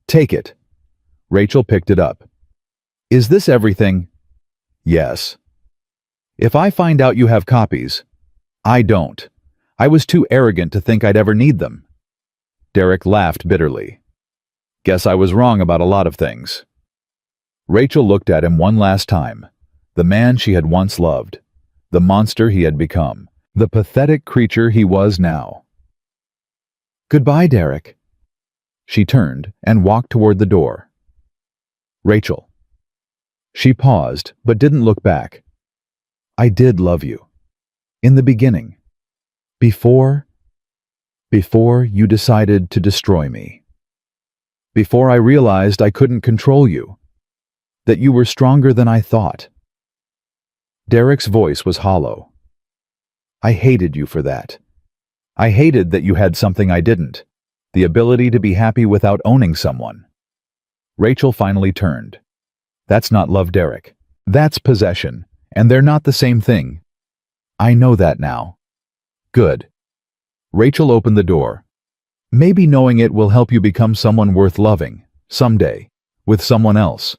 Take it. Rachel picked it up. Is this everything? Yes. If I find out you have copies, I don't. I was too arrogant to think I'd ever need them. Derek laughed bitterly. Guess I was wrong about a lot of things. Rachel looked at him one last time. The man she had once loved. The monster he had become. The pathetic creature he was now. Goodbye, Derek. She turned and walked toward the door. Rachel. She paused, but didn't look back. I did love you. In the beginning. Before you decided to destroy me. Before I realized I couldn't control you. That you were stronger than I thought. Derek's voice was hollow. I hated you for that. I hated that you had something I didn't. The ability to be happy without owning someone. Rachel finally turned. That's not love, Derek. That's possession, and they're not the same thing. I know that now. Good. Rachel opened the door. Maybe knowing it will help you become someone worth loving, someday, with someone else.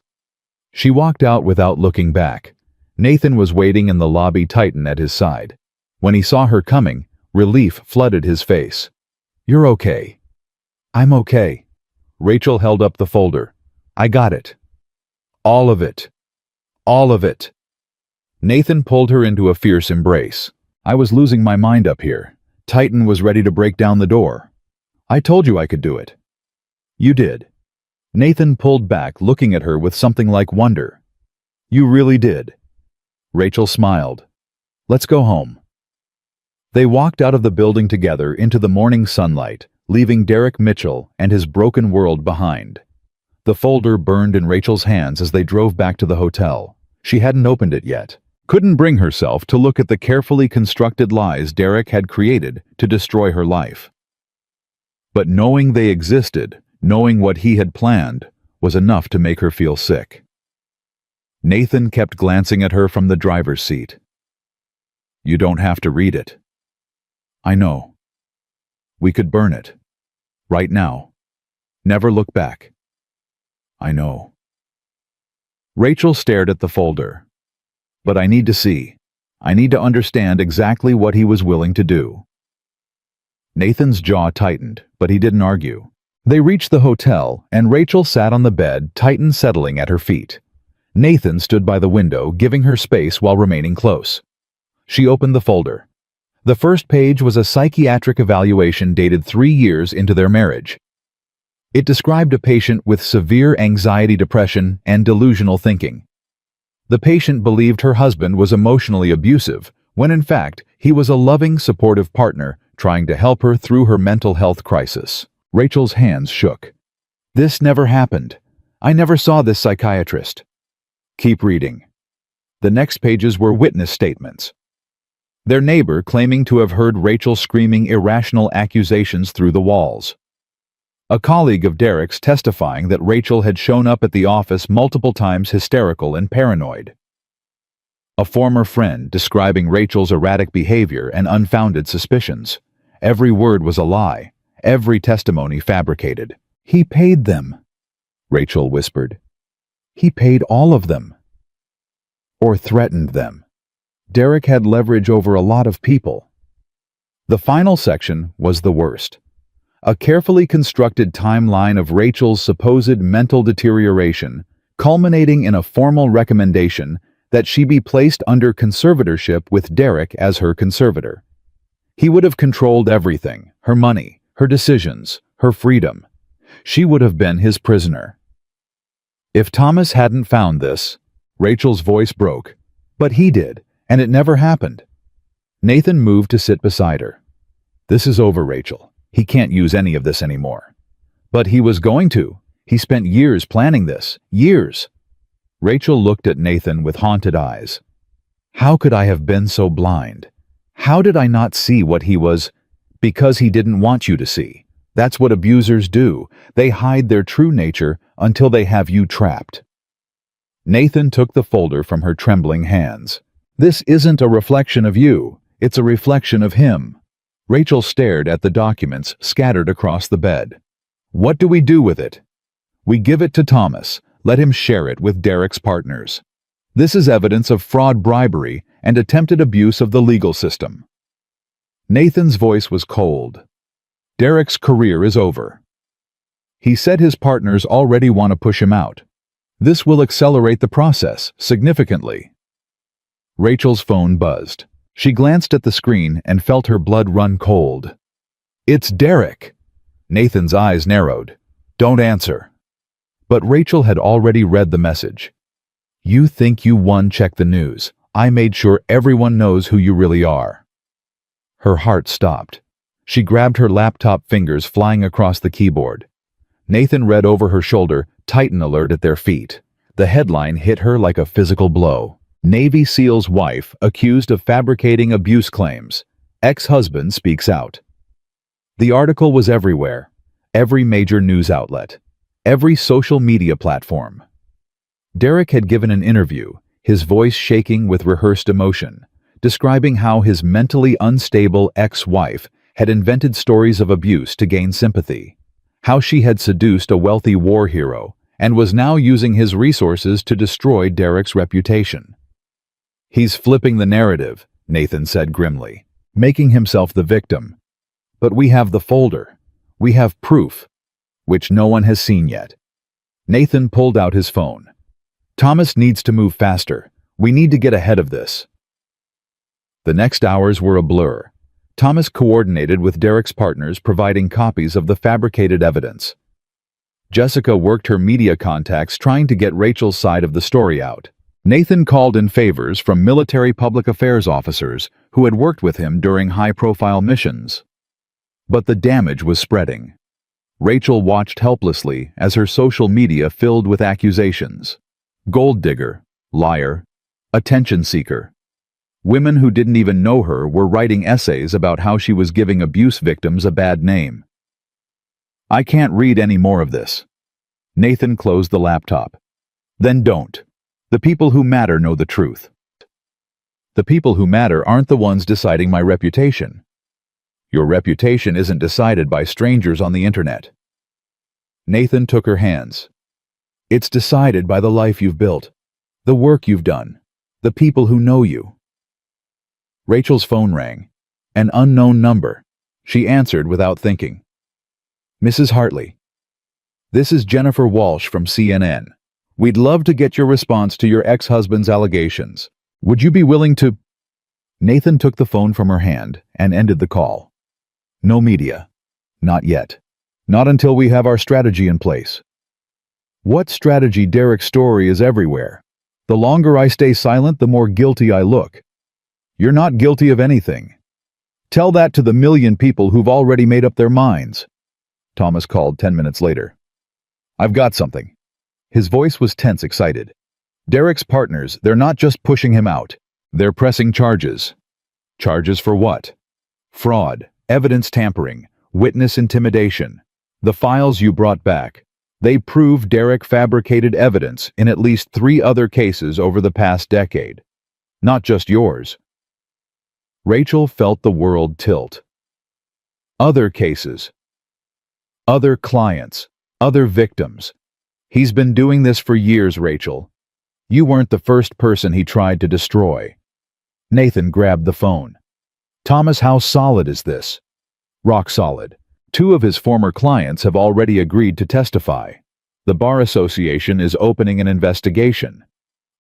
She walked out without looking back. Nathan was waiting in the lobby, Titan at his side. When he saw her coming, relief flooded his face. You're okay. I'm okay. Rachel held up the folder. I got it. All of it. All of it. Nathan pulled her into a fierce embrace. I was losing my mind up here. Titan was ready to break down the door. I told you I could do it. You did. Nathan pulled back, looking at her with something like wonder. You really did. Rachel smiled. Let's go home. They walked out of the building together into the morning sunlight, leaving Derek Mitchell and his broken world behind. The folder burned in Rachel's hands as they drove back to the hotel. She hadn't opened it yet. Couldn't bring herself to look at the carefully constructed lies Derek had created to destroy her life. But knowing they existed, knowing what he had planned, was enough to make her feel sick. Nathan kept glancing at her from the driver's seat. You don't have to read it. I know. We could burn it. Right now. Never look back. I know. Rachel stared at the folder. But I need to see. I need to understand exactly what he was willing to do. Nathan's jaw tightened, but he didn't argue. They reached the hotel, and Rachel sat on the bed, Titan settling at her feet. Nathan stood by the window, giving her space while remaining close. She opened the folder. The first page was a psychiatric evaluation dated 3 years into their marriage. It described a patient with severe anxiety, depression, and delusional thinking. The patient believed her husband was emotionally abusive, when in fact he was a loving, supportive partner trying to help her through her mental health crisis. Rachel's hands shook. "This never happened. I never saw this psychiatrist." Keep reading. The next pages were witness statements. Their neighbor claiming to have heard Rachel screaming irrational accusations through the walls. A colleague of Derek's testifying that Rachel had shown up at the office multiple times hysterical and paranoid. A former friend describing Rachel's erratic behavior and unfounded suspicions. Every word was a lie, every testimony fabricated. "He paid them," Rachel whispered. "He paid all of them." Or threatened them. Derek had leverage over a lot of people. The final section was the worst. A carefully constructed timeline of Rachel's supposed mental deterioration, culminating in a formal recommendation that she be placed under conservatorship with Derek as her conservator. He would have controlled everything, her money, her decisions, her freedom. She would have been his prisoner. If Thomas hadn't found this, Rachel's voice broke. But he did, and it never happened. Nathan moved to sit beside her. "This is over, Rachel. He can't use any of this anymore." "But he was going to. He spent years planning this. Years." Rachel looked at Nathan with haunted eyes. "How could I have been so blind? How did I not see what he was?" "Because he didn't want you to see. That's what abusers do. They hide their true nature until they have you trapped." Nathan took the folder from her trembling hands. "This isn't a reflection of you. It's a reflection of him." Rachel stared at the documents scattered across the bed. "What do we do with it?" "We give it to Thomas. Let him share it with Derek's partners. This is evidence of fraud, bribery, and attempted abuse of the legal system." Nathan's voice was cold. "Derek's career is over. He said his partners already want to push him out. This will accelerate the process significantly." Rachel's phone buzzed. She glanced at the screen and felt her blood run cold. "It's Derek." Nathan's eyes narrowed. "Don't answer." But Rachel had already read the message. "You think you won? Check the news. I made sure everyone knows who you really are." Her heart stopped. She grabbed her laptop, fingers flying across the keyboard. Nathan read over her shoulder, Titan alert at their feet. The headline hit her like a physical blow. "Navy SEAL's wife accused of fabricating abuse claims. Ex-husband speaks out." The article was everywhere. Every major news outlet. Every social media platform. Derek had given an interview, his voice shaking with rehearsed emotion, describing how his mentally unstable ex-wife had invented stories of abuse to gain sympathy, how she had seduced a wealthy war hero and was now using his resources to destroy Derek's reputation. "He's flipping the narrative," Nathan said grimly, "making himself the victim. But we have the folder. We have proof, which no one has seen yet." Nathan pulled out his phone. "Thomas needs to move faster. We need to get ahead of this." The next hours were a blur. Thomas coordinated with Derek's partners, providing copies of the fabricated evidence. Jessica worked her media contacts trying to get Rachel's side of the story out. Nathan called in favors from military public affairs officers who had worked with him during high-profile missions. But the damage was spreading. Rachel watched helplessly as her social media filled with accusations. Gold digger, liar, attention seeker. Women who didn't even know her were writing essays about how she was giving abuse victims a bad name. "I can't read any more of this." Nathan closed the laptop. "Then don't. The people who matter know the truth. The people who matter aren't the ones deciding my reputation. Your reputation isn't decided by strangers on the internet." Nathan took her hands. "It's decided by the life you've built, the work you've done, the people who know you." Rachel's phone rang. An unknown number. She answered without thinking. "Mrs. Hartley, This is Jennifer Walsh from CNN. We'd love to get your response to your ex-husband's allegations. Would you be willing to—" Nathan took the phone from her hand and ended the call. "No media. Not yet. Not until we have our strategy in place." "What strategy? Derek's story is everywhere. The longer I stay silent, the more guilty I look." "You're not guilty of anything. Tell that to the million people who've already made up their minds." Thomas called 10 minutes later. "I've got something." His voice was tense, excited. "Derek's partners, they're not just pushing him out. They're pressing charges." "Charges for what?" "Fraud, evidence tampering, witness intimidation. The files you brought back. They prove Derek fabricated evidence in at least 3 other cases over the past decade. Not just yours." Rachel felt the world tilt. Other cases. Other clients. Other victims. He's been doing this for years, Rachel. You weren't the first person he tried to destroy. Nathan grabbed the phone. "Thomas, how solid is this?" "Rock solid. 2 of his former clients have already agreed to testify. The Bar Association is opening an investigation,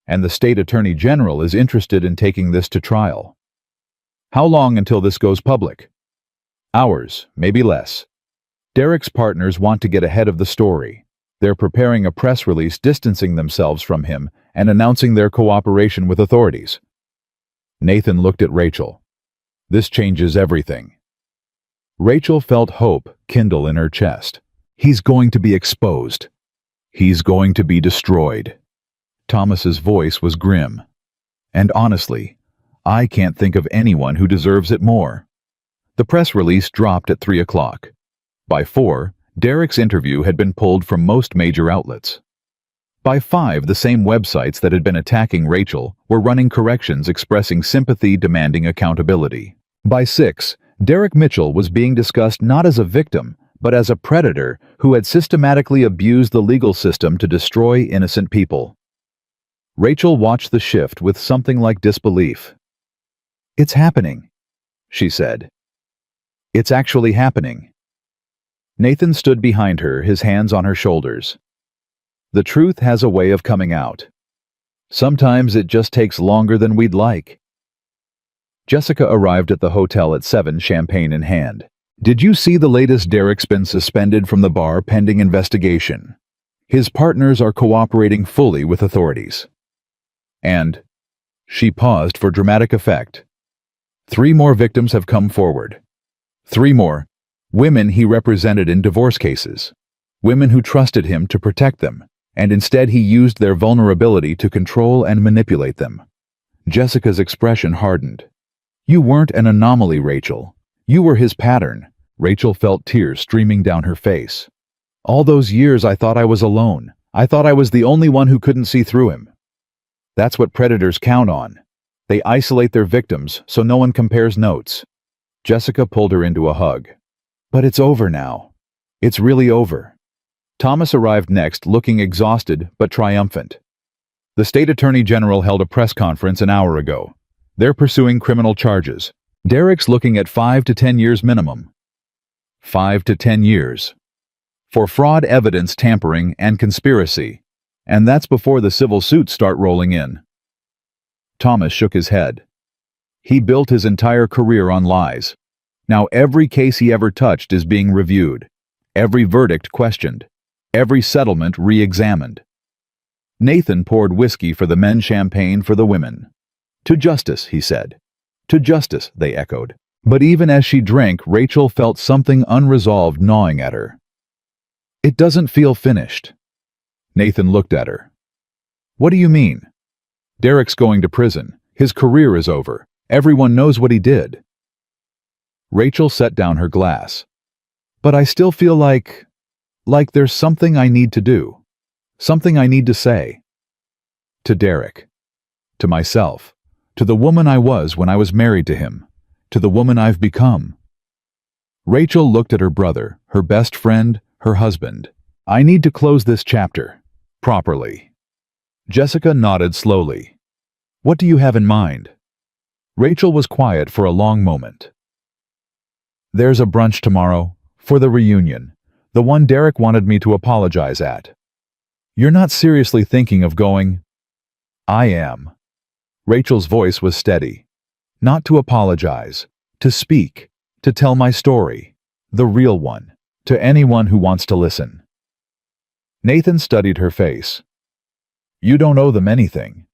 and the state attorney general is interested in taking this to trial." "How long until this goes public?" "Hours, maybe less. Derek's partners want to get ahead of the story. They're preparing a press release distancing themselves from him and announcing their cooperation with authorities." Nathan looked at Rachel. "This changes everything." Rachel felt hope kindle in her chest. He's going to be exposed. He's going to be destroyed. Thomas's voice was grim. "And honestly, I can't think of anyone who deserves it more." The press release dropped at 3 o'clock. By 4, Derek's interview had been pulled from most major outlets. By 5, the same websites that had been attacking Rachel were running corrections expressing sympathy, demanding accountability. By 6, Derek Mitchell was being discussed not as a victim, but as a predator who had systematically abused the legal system to destroy innocent people. Rachel watched the shift with something like disbelief. "It's happening," she said. "It's actually happening." Nathan stood behind her, his hands on her shoulders. "The truth has a way of coming out. Sometimes it just takes longer than we'd like." Jessica arrived at the hotel at 7, champagne in hand. "Did you see the latest? Derek's been suspended from the bar pending investigation. His partners are cooperating fully with authorities. And—" she paused for dramatic effect. "3 more victims have come forward. 3 more. Women he represented in divorce cases. Women who trusted him to protect them, and instead he used their vulnerability to control and manipulate them." Jessica's expression hardened. "You weren't an anomaly, Rachel. You were his pattern." Rachel felt tears streaming down her face. "All those years I thought I was alone. I thought I was the only one who couldn't see through him. That's what predators count on. They isolate their victims so no one compares notes." Jessica pulled her into a hug. "But it's over now. It's really over." Thomas arrived next, looking exhausted but triumphant. "The state attorney general held a press conference an hour ago. They're pursuing criminal charges. Derek's looking at 5 to 10 years minimum." 5 to 10 years. For fraud, evidence tampering, and conspiracy. And that's before the civil suits start rolling in. Thomas shook his head. He built his entire career on lies. Now every case he ever touched is being reviewed. Every verdict questioned. Every settlement re-examined. Nathan poured whiskey for the men, champagne for the women. "To justice," he said. "To justice," they echoed. But even as she drank, Rachel felt something unresolved gnawing at her. "It doesn't feel finished." Nathan looked at her. "What do you mean?" "Derek's going to prison. His career is over. Everyone knows what he did." Rachel set down her glass. "But I still feel like there's something I need to do. Something I need to say. To Derek. To myself. To the woman I was when I was married to him. To the woman I've become." Rachel looked at her brother, her best friend, her husband. "I need to close this chapter. Properly." Jessica nodded slowly. "What do you have in mind?" Rachel was quiet for a long moment. "There's a brunch tomorrow, for the reunion. The one Derek wanted me to apologize at. You're not seriously thinking of going? I am. Rachel's voice was steady. Not to apologize, to speak, to tell my story, the real one, to anyone who wants to listen. Nathan studied her face. You don't owe them anything.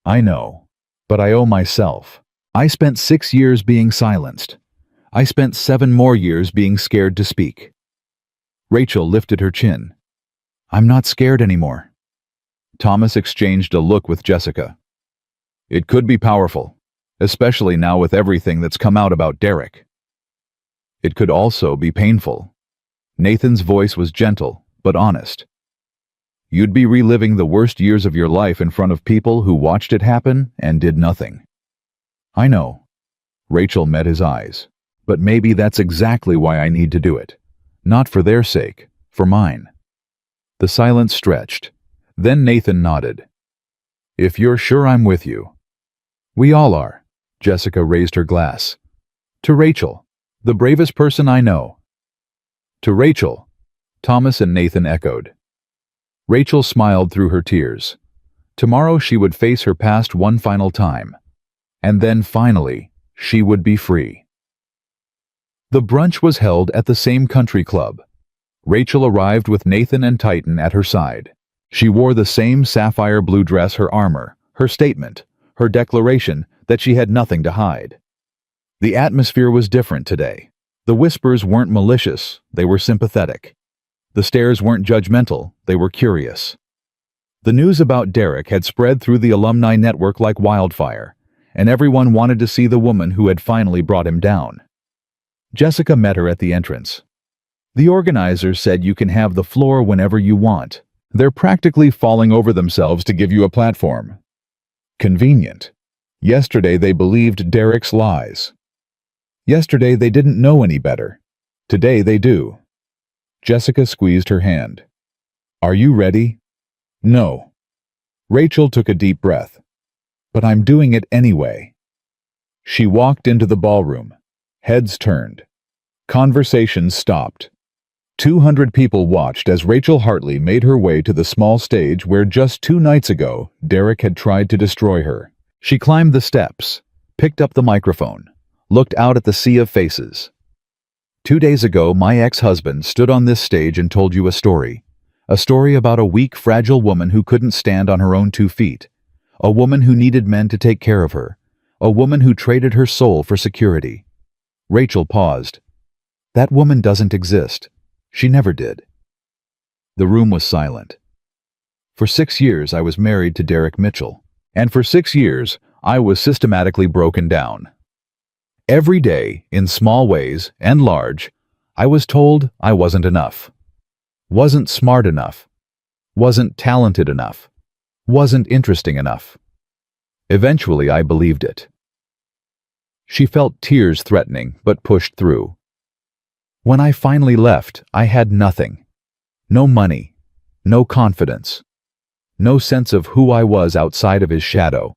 I know, but I owe myself. I spent 6 years being silenced. I spent 7 more years being scared to speak. Rachel lifted her chin. I'm not scared anymore. Thomas exchanged a look with Jessica. It could be powerful, especially now with everything that's come out about Derek. It could also be painful. Nathan's voice was gentle, but honest. You'd be reliving the worst years of your life in front of people who watched it happen and did nothing. I know. Rachel met his eyes. But maybe that's exactly why I need to do it. Not for their sake, for mine. The silence stretched. Then Nathan nodded. If you're sure I'm with you. We all are. Jessica raised her glass. To Rachel, the bravest person I know. To Rachel, Thomas and Nathan echoed. Rachel smiled through her tears. Tomorrow she would face her past one final time. And then finally, she would be free. The brunch was held at the same country club. Rachel arrived with Nathan and Titan at her side. She wore the same sapphire blue dress, her armor, her statement, her declaration that she had nothing to hide. The atmosphere was different today. The whispers weren't malicious, they were sympathetic. The stares weren't judgmental, they were curious. The news about Derek had spread through the alumni network like wildfire, and everyone wanted to see the woman who had finally brought him down. Jessica met her at the entrance. The organizers said you can have the floor whenever you want. They're practically falling over themselves to give you a platform. Convenient. Yesterday they believed Derek's lies. Yesterday they didn't know any better. Today they do. Jessica squeezed her hand. Are you ready? No. Rachel took a deep breath. But I'm doing it anyway. She walked into the ballroom. Heads turned. Conversations stopped. 200 people watched as Rachel Hartley made her way to the small stage where just 2 nights ago Derek had tried to destroy her. She climbed the steps, picked up the microphone, looked out at the sea of faces. 2 days ago, my ex-husband stood on this stage and told you a story about a weak, fragile woman who couldn't stand on her own 2 feet, a woman who needed men to take care of her, a woman who traded her soul for security. Rachel paused. That woman doesn't exist. She never did. The room was silent. For 6 years I was married to Derek Mitchell, and for 6 years I was systematically broken down. Every day, in small ways and large, I was told I wasn't enough, wasn't smart enough, wasn't talented enough, wasn't interesting enough. Eventually I believed it. She felt tears threatening, but pushed through. When I finally left, I had nothing. No money, no confidence, no sense of who I was outside of his shadow.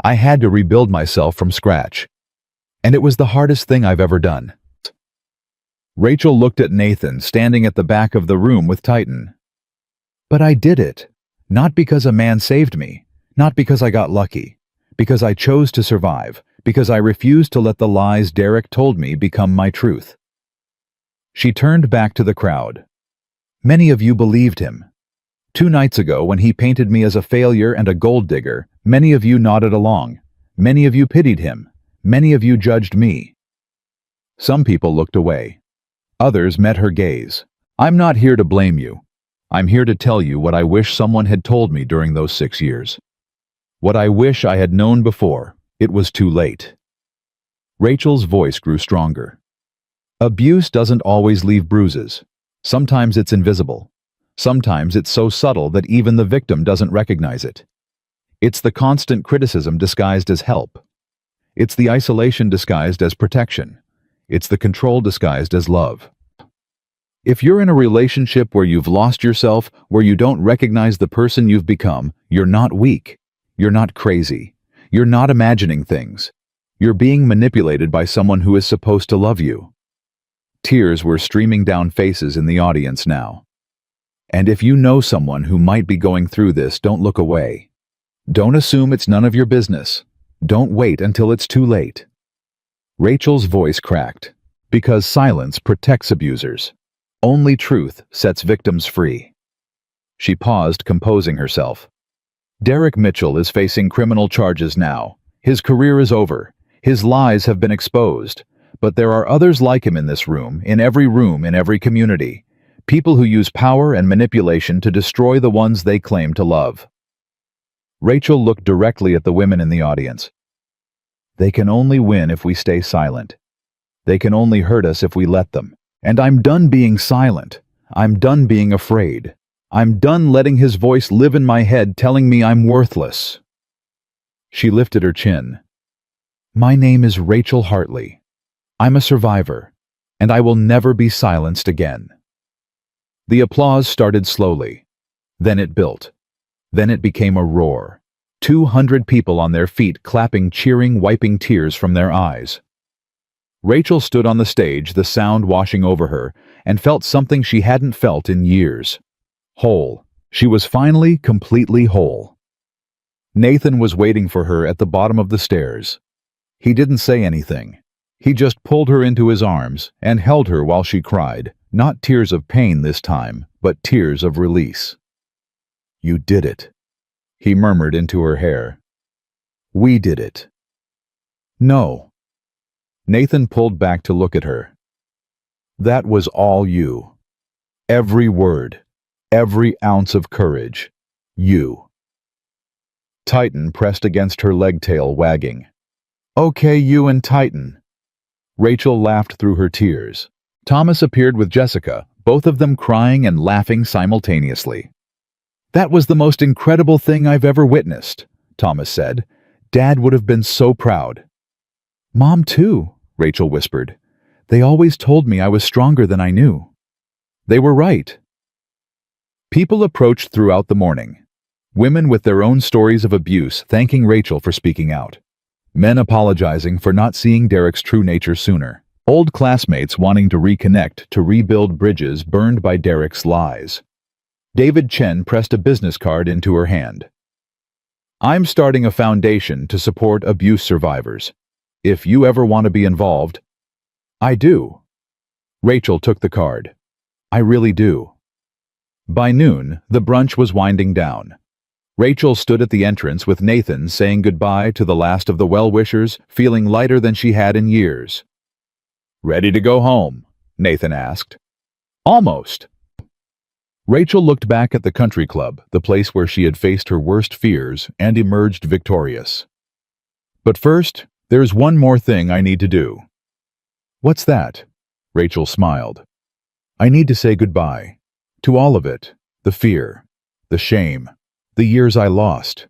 I had to rebuild myself from scratch. And it was the hardest thing I've ever done. Rachel looked at Nathan standing at the back of the room with Titan. But I did it, not because a man saved me, not because I got lucky, because I chose to survive, because I refused to let the lies Derek told me become my truth. She turned back to the crowd. Many of you believed him. 2 nights ago, when he painted me as a failure and a gold digger, many of you nodded along. Many of you pitied him. Many of you judged me. Some people looked away. Others met her gaze. I'm not here to blame you. I'm here to tell you what I wish someone had told me during those 6 years. What I wish I had known before. It was too late. Rachel's voice grew stronger. Abuse doesn't always leave bruises. Sometimes it's invisible. Sometimes it's so subtle that even the victim doesn't recognize it. It's the constant criticism disguised as help. It's the isolation disguised as protection. It's the control disguised as love. If you're in a relationship where you've lost yourself, where you don't recognize the person you've become, you're not weak. You're not crazy. You're not imagining things. You're being manipulated by someone who is supposed to love you. Tears were streaming down faces in the audience now. And if you know someone who might be going through this, don't look away. Don't assume it's none of your business. Don't wait until it's too late. Rachel's voice cracked, because silence protects abusers. Only truth sets victims free. She paused, composing herself. Derek Mitchell is facing criminal charges now. His career is over. His lies have been exposed. But there are others like him in this room, in every community. People who use power and manipulation to destroy the ones they claim to love. Rachel looked directly at the women in the audience. They can only win if we stay silent. They can only hurt us if we let them. And I'm done being silent. I'm done being afraid. I'm done letting his voice live in my head telling me I'm worthless. She lifted her chin. My name is Rachel Hartley. I'm a survivor, and I will never be silenced again. The applause started slowly. Then it built. Then it became a roar. 200 people on their feet clapping, cheering, wiping tears from their eyes. Rachel stood on the stage, the sound washing over her, and felt something she hadn't felt in years. Whole. She was finally completely whole. Nathan was waiting for her at the bottom of the stairs. He didn't say anything. He just pulled her into his arms and held her while she cried, not tears of pain this time, but tears of release. You did it, he murmured into her hair. We did it. No. Nathan pulled back to look at her. That was all you. Every word. Every ounce of courage. You. Titan pressed against her leg, tail wagging. Okay, you and Titan. Rachel laughed through her tears. Thomas appeared with Jessica, both of them crying and laughing simultaneously. That was the most incredible thing I've ever witnessed, Thomas said. Dad would have been so proud. Mom too, Rachel whispered. They always told me I was stronger than I knew. They were right. People approached throughout the morning. Women with their own stories of abuse thanking Rachel for speaking out. Men apologizing for not seeing Derek's true nature sooner. Old classmates wanting to reconnect to rebuild bridges burned by Derek's lies. David Chen pressed a business card into her hand. I'm starting a foundation to support abuse survivors. If you ever want to be involved. I do. Rachel took the card. I really do. By noon, the brunch was winding down. Rachel stood at the entrance with Nathan saying goodbye to the last of the well-wishers, feeling lighter than she had in years. Ready to go home? Nathan asked. Almost. Rachel looked back at the country club, the place where she had faced her worst fears and emerged victorious. But first, there's one more thing I need to do. What's that? Rachel smiled. I need to say goodbye. To all of it. The fear. The shame. The years I lost.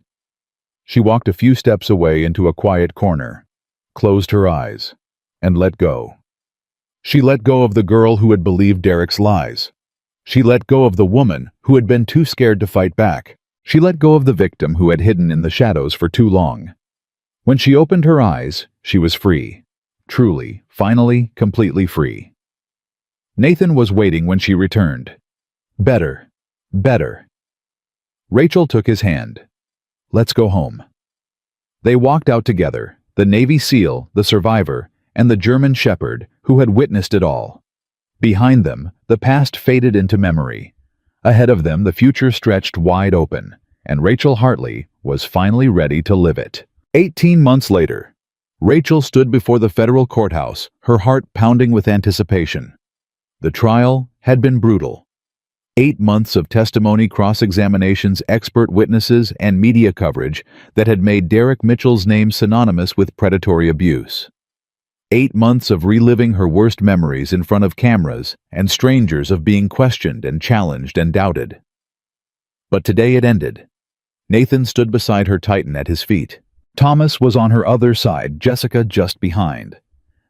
She walked a few steps away into a quiet corner, closed her eyes, and let go. She let go of the girl who had believed Derek's lies. She let go of the woman who had been too scared to fight back. She let go of the victim who had hidden in the shadows for too long. When she opened her eyes, she was free. Truly, finally, completely free. Nathan was waiting when she returned. Better. Better. Rachel took his hand. Let's go home. They walked out together, the Navy SEAL, the survivor, and the German shepherd who had witnessed it all. Behind them, the past faded into memory. Ahead of them, the future stretched wide open, and Rachel Hartley was finally ready to live it. 18 months later, Rachel stood before the federal courthouse, her heart pounding with anticipation. The trial had been brutal. 8 months of testimony, cross-examinations, expert witnesses, and media coverage that had made Derek Mitchell's name synonymous with predatory abuse. 8 months of reliving her worst memories in front of cameras and strangers, of being questioned and challenged and doubted. But today it ended. Nathan stood beside her, Titan at his feet. Thomas was on her other side, Jessica just behind.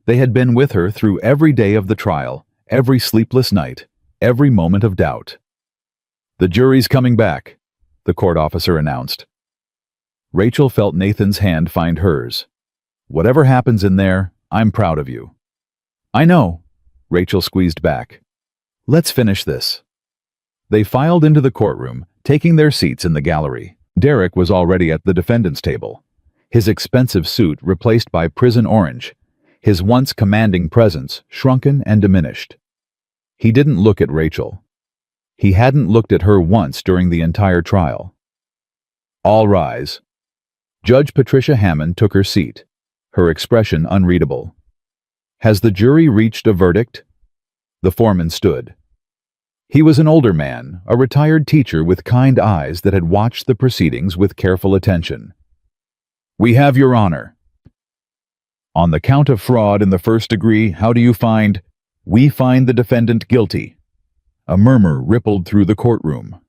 They had been with her through every day of the trial, every sleepless night, every moment of doubt. The jury's coming back, the court officer announced. Rachel felt Nathan's hand find hers. Whatever happens in there, I'm proud of you. I know, Rachel squeezed back. Let's finish this. They filed into the courtroom, taking their seats in the gallery. Derek was already at the defendant's table, his expensive suit replaced by prison orange, his once commanding presence shrunken and diminished. He didn't look at Rachel. He hadn't looked at her once during the entire trial. All rise. Judge Patricia Hammond took her seat, her expression unreadable. Has the jury reached a verdict? The foreman stood. He was an older man, a retired teacher with kind eyes that had watched the proceedings with careful attention. We have your honor. On the count of fraud in the first degree, how do you find? We find the defendant guilty. A murmur rippled through the courtroom.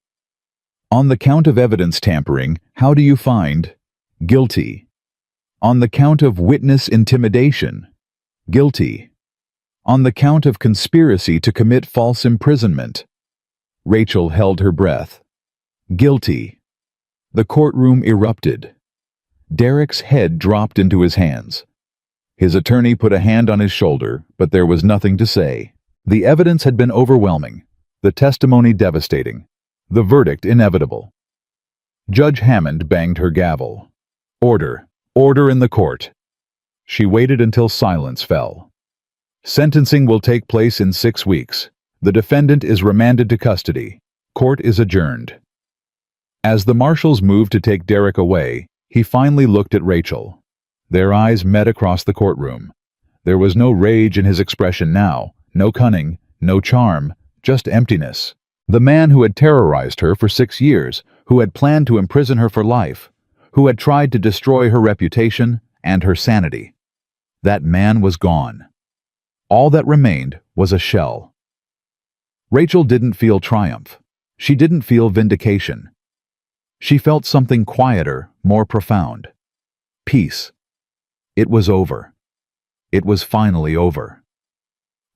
On the count of evidence tampering, how do you find? Guilty. On the count of witness intimidation, guilty. On the count of conspiracy to commit false imprisonment. Rachel held her breath. Guilty. The courtroom erupted. Derek's head dropped into his hands. His attorney put a hand on his shoulder, but there was nothing to say. The evidence had been overwhelming, the testimony devastating, the verdict inevitable. Judge Hammond banged her gavel. Order. Order in the court. She waited until silence fell. Sentencing will take place in 6 weeks. The defendant is remanded to custody. Court is adjourned. As the marshals moved to take Derek away, he finally looked at Rachel. Their eyes met across the courtroom. There was no rage in his expression now, no cunning, no charm, just emptiness. The man who had terrorized her for 6 years, who had planned to imprison her for life, who had tried to destroy her reputation and her sanity. That man was gone. All that remained was a shell. Rachel didn't feel triumph. She didn't feel vindication. She felt something quieter, more profound. Peace. It was over. It was finally over.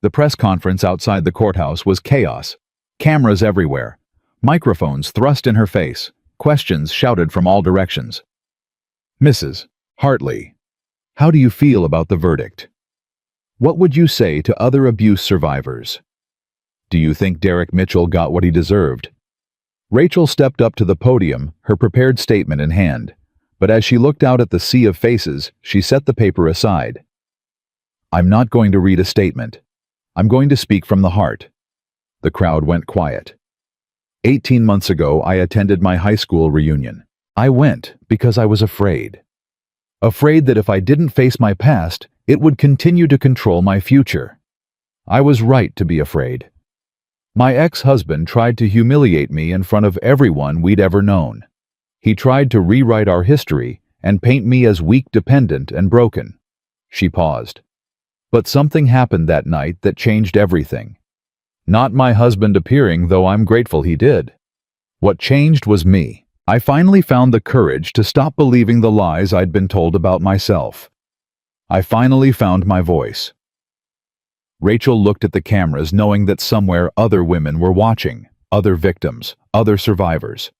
The press conference outside the courthouse was chaos. Cameras everywhere. Microphones thrust in her face. Questions shouted from all directions. Mrs. Hartley, how do you feel about the verdict? What would you say to other abuse survivors? Do you think Derek Mitchell got what he deserved? Rachel stepped up to the podium, her prepared statement in hand. But as she looked out at the sea of faces, she set the paper aside. I'm not going to read a statement. I'm going to speak from the heart. The crowd went quiet. 18 months ago, I attended my high school reunion. I went because I was afraid. Afraid that if I didn't face my past, it would continue to control my future. I was right to be afraid. My ex-husband tried to humiliate me in front of everyone we'd ever known. He tried to rewrite our history and paint me as weak, dependent, and broken. She paused. But something happened that night that changed everything. Not my husband appearing, though I'm grateful he did. What changed was me. I finally found the courage to stop believing the lies I'd been told about myself. I finally found my voice. Rachel looked at the cameras, knowing that somewhere other women were watching, other victims, other survivors.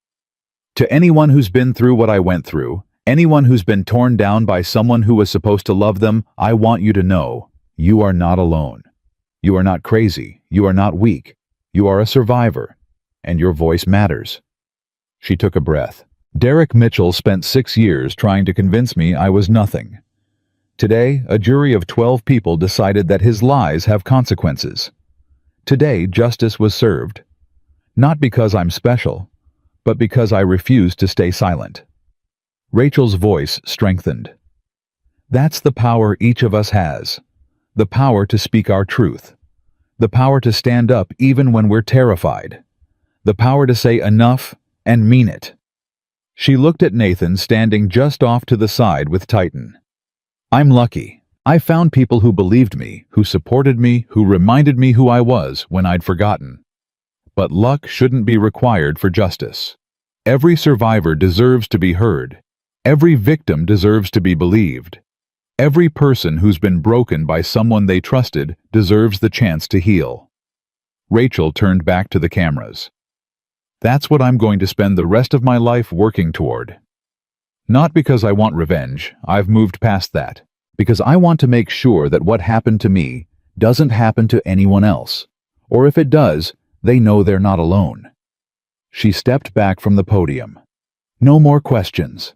To anyone who's been through what I went through, anyone who's been torn down by someone who was supposed to love them, I want you to know, you are not alone. You are not crazy. You are not weak. You are a survivor, and your voice matters. She took a breath. Derek Mitchell spent 6 years trying to convince me I was nothing. Today, a jury of 12 people decided that his lies have consequences. Today, justice was served. Not because I'm special, but because I refused to stay silent. Rachel's voice strengthened. That's the power each of us has. The power to speak our truth. The power to stand up even when we're terrified. The power to say enough and mean it. She looked at Nathan standing just off to the side with Titan. I'm lucky. I found people who believed me, who supported me, who reminded me who I was when I'd forgotten. But luck shouldn't be required for justice. Every survivor deserves to be heard. Every victim deserves to be believed. Every person who's been broken by someone they trusted deserves the chance to heal. Rachel turned back to the cameras. That's what I'm going to spend the rest of my life working toward. Not because I want revenge, I've moved past that. Because I want to make sure that what happened to me doesn't happen to anyone else. Or if it does, they know they're not alone. She stepped back from the podium. No more questions.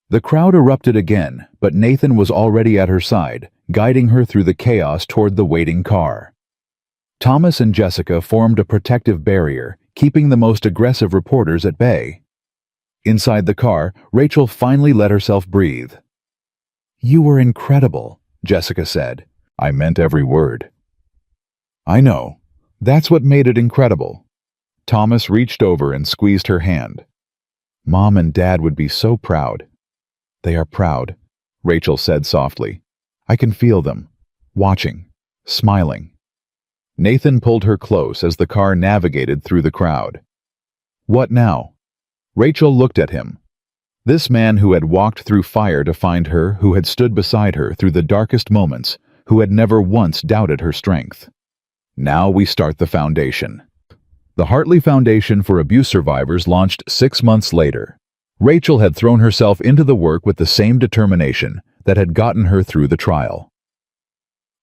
The crowd erupted again, but Nathan was already at her side, guiding her through the chaos toward the waiting car. Thomas and Jessica formed a protective barrier, keeping the most aggressive reporters at bay. Inside the car, Rachel finally let herself breathe. "You were incredible," Jessica said. "I meant every word." "I know. That's what made it incredible." Thomas reached over and squeezed her hand. "Mom and Dad would be so proud." "They are proud," Rachel said softly. "I can feel them, watching, smiling." Nathan pulled her close as the car navigated through the crowd. "What now?" Rachel looked at him. This man who had walked through fire to find her, who had stood beside her through the darkest moments, who had never once doubted her strength. Now we start the foundation. The Hartley Foundation for Abuse Survivors launched 6 months later. Rachel had thrown herself into the work with the same determination that had gotten her through the trial.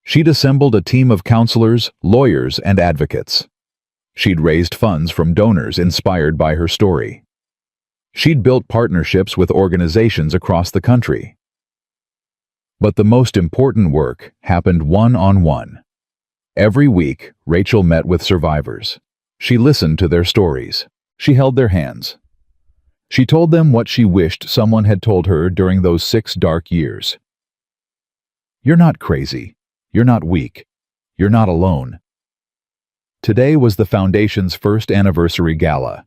She'd assembled a team of counselors, lawyers, and advocates. She'd raised funds from donors inspired by her story. She'd built partnerships with organizations across the country. But the most important work happened one-on-one. Every week, Rachel met with survivors. She listened to their stories. She held their hands. She told them what she wished someone had told her during those 6 dark years. "You're not crazy. You're not weak. You're not alone." Today was the Foundation's first anniversary gala.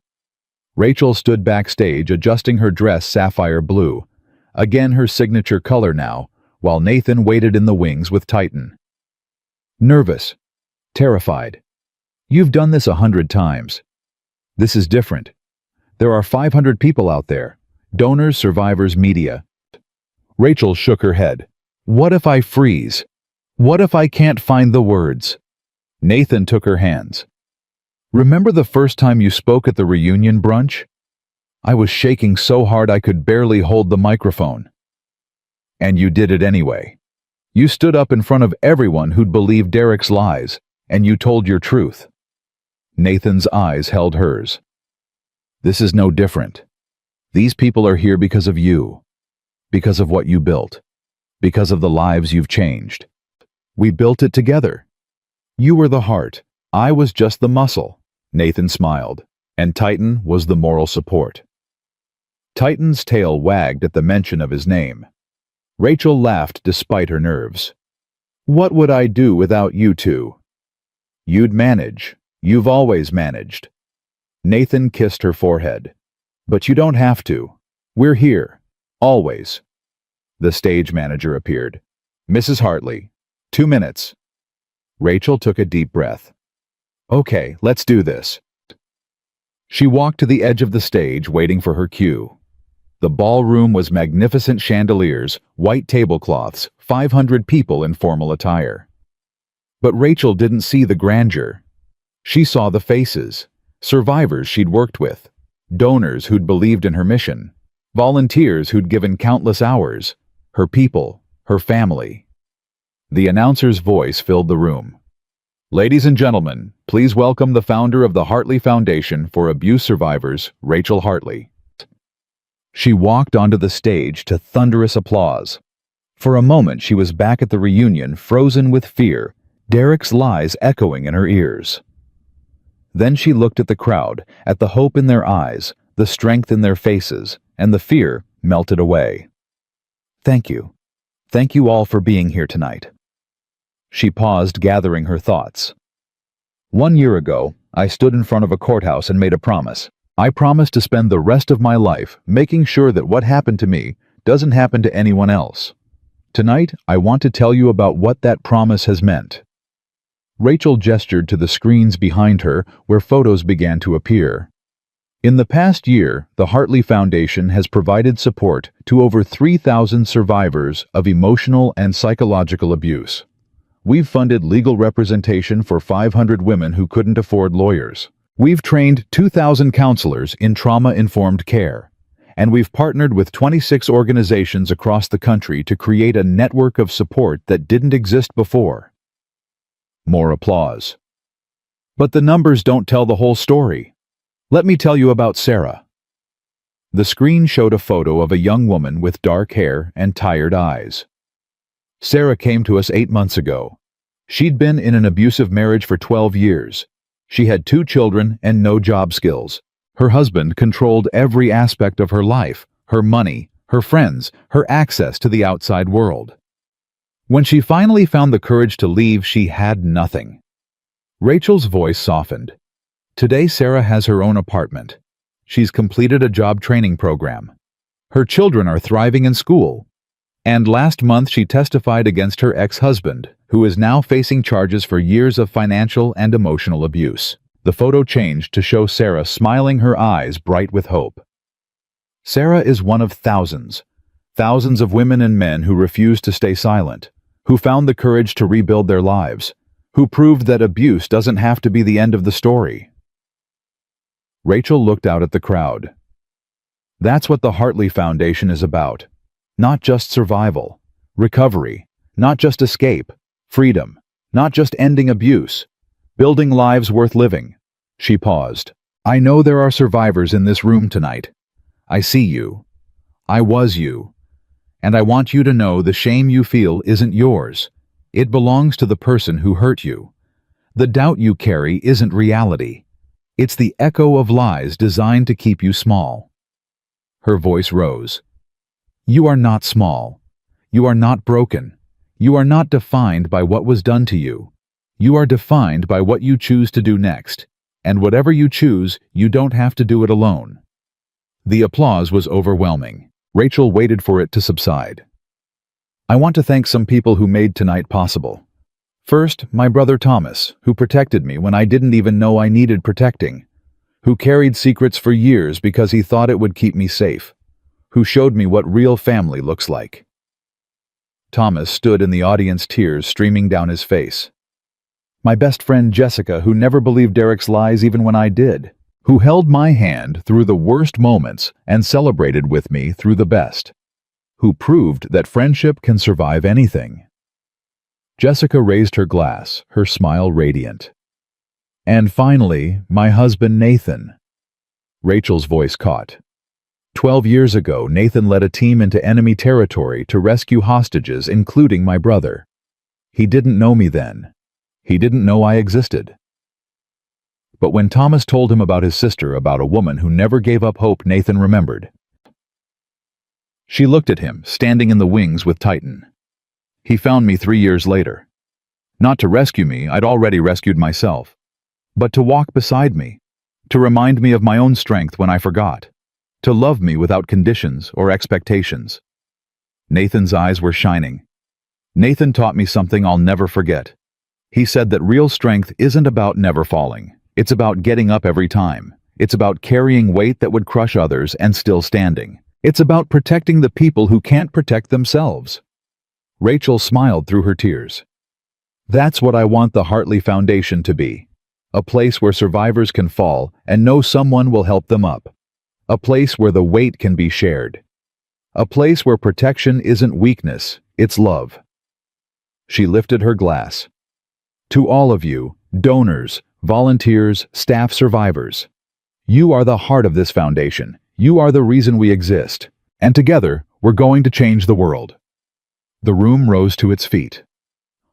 Rachel stood backstage adjusting her dress sapphire blue, again her signature color now, while Nathan waited in the wings with Titan. Nervous, terrified. "You've done this 100 times. This is different. There are 500 people out there, donors, survivors, media." Rachel shook her head. "What if I freeze? What if I can't find the words?" Nathan took her hands. "Remember the first time you spoke at the reunion brunch? I was shaking so hard I could barely hold the microphone. And you did it anyway. You stood up in front of everyone who'd believed Derek's lies, and you told your truth." Nathan's eyes held hers. "This is no different. These people are here because of you, because of what you built, because of the lives you've changed. We built it together. You were the heart, I was just the muscle." Nathan smiled, and Titan was the moral support. Titan's tail wagged at the mention of his name. Rachel laughed despite her nerves. "What would I do without you two?" "You'd manage. You've always managed." Nathan kissed her forehead. "But you don't have to. We're here. Always." The stage manager appeared. "Mrs. Hartley, 2 minutes." Rachel took a deep breath. "Okay, let's do this." She walked to the edge of the stage, waiting for her cue. The ballroom was magnificent chandeliers, white tablecloths, 500 people in formal attire. But Rachel didn't see the grandeur. She saw the faces, survivors she'd worked with, donors who'd believed in her mission, volunteers who'd given countless hours, her people, her family. The announcer's voice filled the room. "Ladies and gentlemen, please welcome the founder of the Hartley Foundation for Abuse Survivors, Rachel Hartley." She walked onto the stage to thunderous applause. For a moment she was back at the reunion, frozen with fear, Derek's lies echoing in her ears. Then she looked at the crowd, at the hope in their eyes, the strength in their faces, and the fear melted away. "Thank you. Thank you all for being here tonight." She paused, gathering her thoughts. "1 year ago, I stood in front of a courthouse and made a promise. I promised to spend the rest of my life making sure that what happened to me doesn't happen to anyone else. Tonight, I want to tell you about what that promise has meant." Rachel gestured to the screens behind her where photos began to appear. In the past year, the Hartley Foundation has provided support to over 3,000 survivors of emotional and psychological abuse. We've funded legal representation for 500 women who couldn't afford lawyers. We've trained 2,000 counselors in trauma-informed care, and we've partnered with 26 organizations across the country to create a network of support that didn't exist before. More applause. But the numbers don't tell the whole story. Let me tell you about Sarah. The screen showed a photo of a young woman with dark hair and tired eyes. Sarah came to us 8 months ago. She'd been in an abusive marriage for 12 years. She had 2 children and no job skills. Her husband controlled every aspect of her life, her money, her friends, her access to the outside world. When she finally found the courage to leave, she had nothing. Rachel's voice softened. Today, Sarah has her own apartment. She's completed a job training program. Her children are thriving in school. And last month, she testified against her ex-husband, who is now facing charges for years of financial and emotional abuse. The photo changed to show Sarah smiling, her eyes bright with hope. Sarah is one of thousands of women and men who refused to stay silent, who found the courage to rebuild their lives, who proved that abuse doesn't have to be the end of the story. Rachel looked out at the crowd. That's what the Hartley Foundation is about. Not just survival, recovery, not just escape, freedom, not just ending abuse, building lives worth living. She paused. I know there are survivors in this room tonight. I see you. I was you. And I want you to know the shame you feel isn't yours. It belongs to the person who hurt you. The doubt you carry isn't reality. It's the echo of lies designed to keep you small. Her voice rose. You are not small. You are not broken. You are not defined by what was done to you. You are defined by what you choose to do next. And whatever you choose, you don't have to do it alone. The applause was overwhelming. Rachel waited for it to subside. I want to thank some people who made tonight possible. First, my brother Thomas, who protected me when I didn't even know I needed protecting, who carried secrets for years because he thought it would keep me safe, who showed me what real family looks like. Thomas stood in the audience, tears streaming down his face. My best friend Jessica, who never believed Derek's lies even when I did, who held my hand through the worst moments and celebrated with me through the best, who proved that friendship can survive anything. Jessica raised her glass, her smile radiant. And finally, my husband Nathan. Rachel's voice caught. 12 years ago, Nathan led a team into enemy territory to rescue hostages, including my brother. He didn't know me then. He didn't know I existed. But when Thomas told him about his sister, about a woman who never gave up hope, Nathan remembered. She looked at him, standing in the wings with Titan. He found me 3 years later. Not to rescue me, I'd already rescued myself, but to walk beside me, to remind me of my own strength when I forgot, to love me without conditions or expectations. Nathan's eyes were shining. Nathan taught me something I'll never forget. He said that real strength isn't about never falling. It's about getting up every time. It's about carrying weight that would crush others and still standing. It's about protecting the people who can't protect themselves. Rachel smiled through her tears. That's what I want the Hartley Foundation to be. A place where survivors can fall and know someone will help them up. A place where the weight can be shared. A place where protection isn't weakness, it's love. She lifted her glass. To all of you, donors, volunteers, staff, survivors. You are the heart of this foundation. You are the reason we exist. And together, we're going to change the world. The room rose to its feet.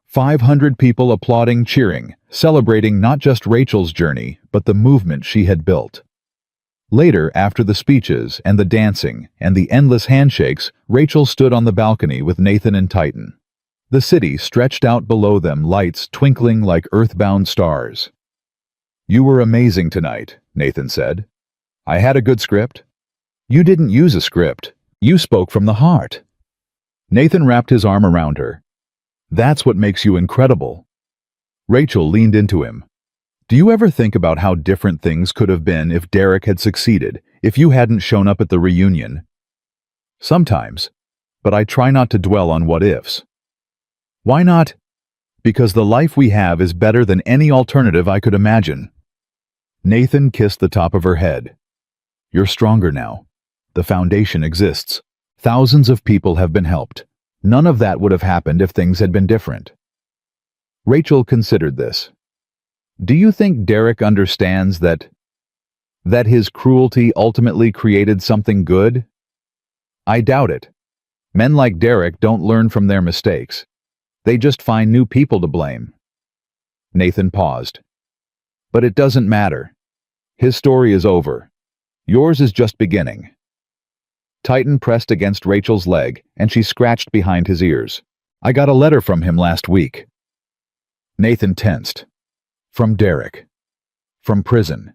500 people applauding, cheering, celebrating not just Rachel's journey, but the movement she had built. Later, after the speeches and the dancing and the endless handshakes, Rachel stood on the balcony with Nathan and Titan. The city stretched out below them, lights twinkling like earthbound stars. You were amazing tonight, Nathan said. I had a good script. You didn't use a script. You spoke from the heart. Nathan wrapped his arm around her. That's what makes you incredible. Rachel leaned into him. Do you ever think about how different things could have been if Derek had succeeded, if you hadn't shown up at the reunion? Sometimes, but I try not to dwell on what ifs. Why not? Because the life we have is better than any alternative I could imagine. Nathan kissed the top of her head. You're stronger now. The foundation exists. Thousands of people have been helped. None of that would have happened if things had been different. Rachel considered this. Do you think Derek understands that his cruelty ultimately created something good? I doubt it. Men like Derek don't learn from their mistakes. They just find new people to blame. Nathan paused. But it doesn't matter. His story is over. Yours is just beginning. Titan pressed against Rachel's leg, and she scratched behind his ears. I got a letter from him last week. Nathan tensed. From Derek. From prison.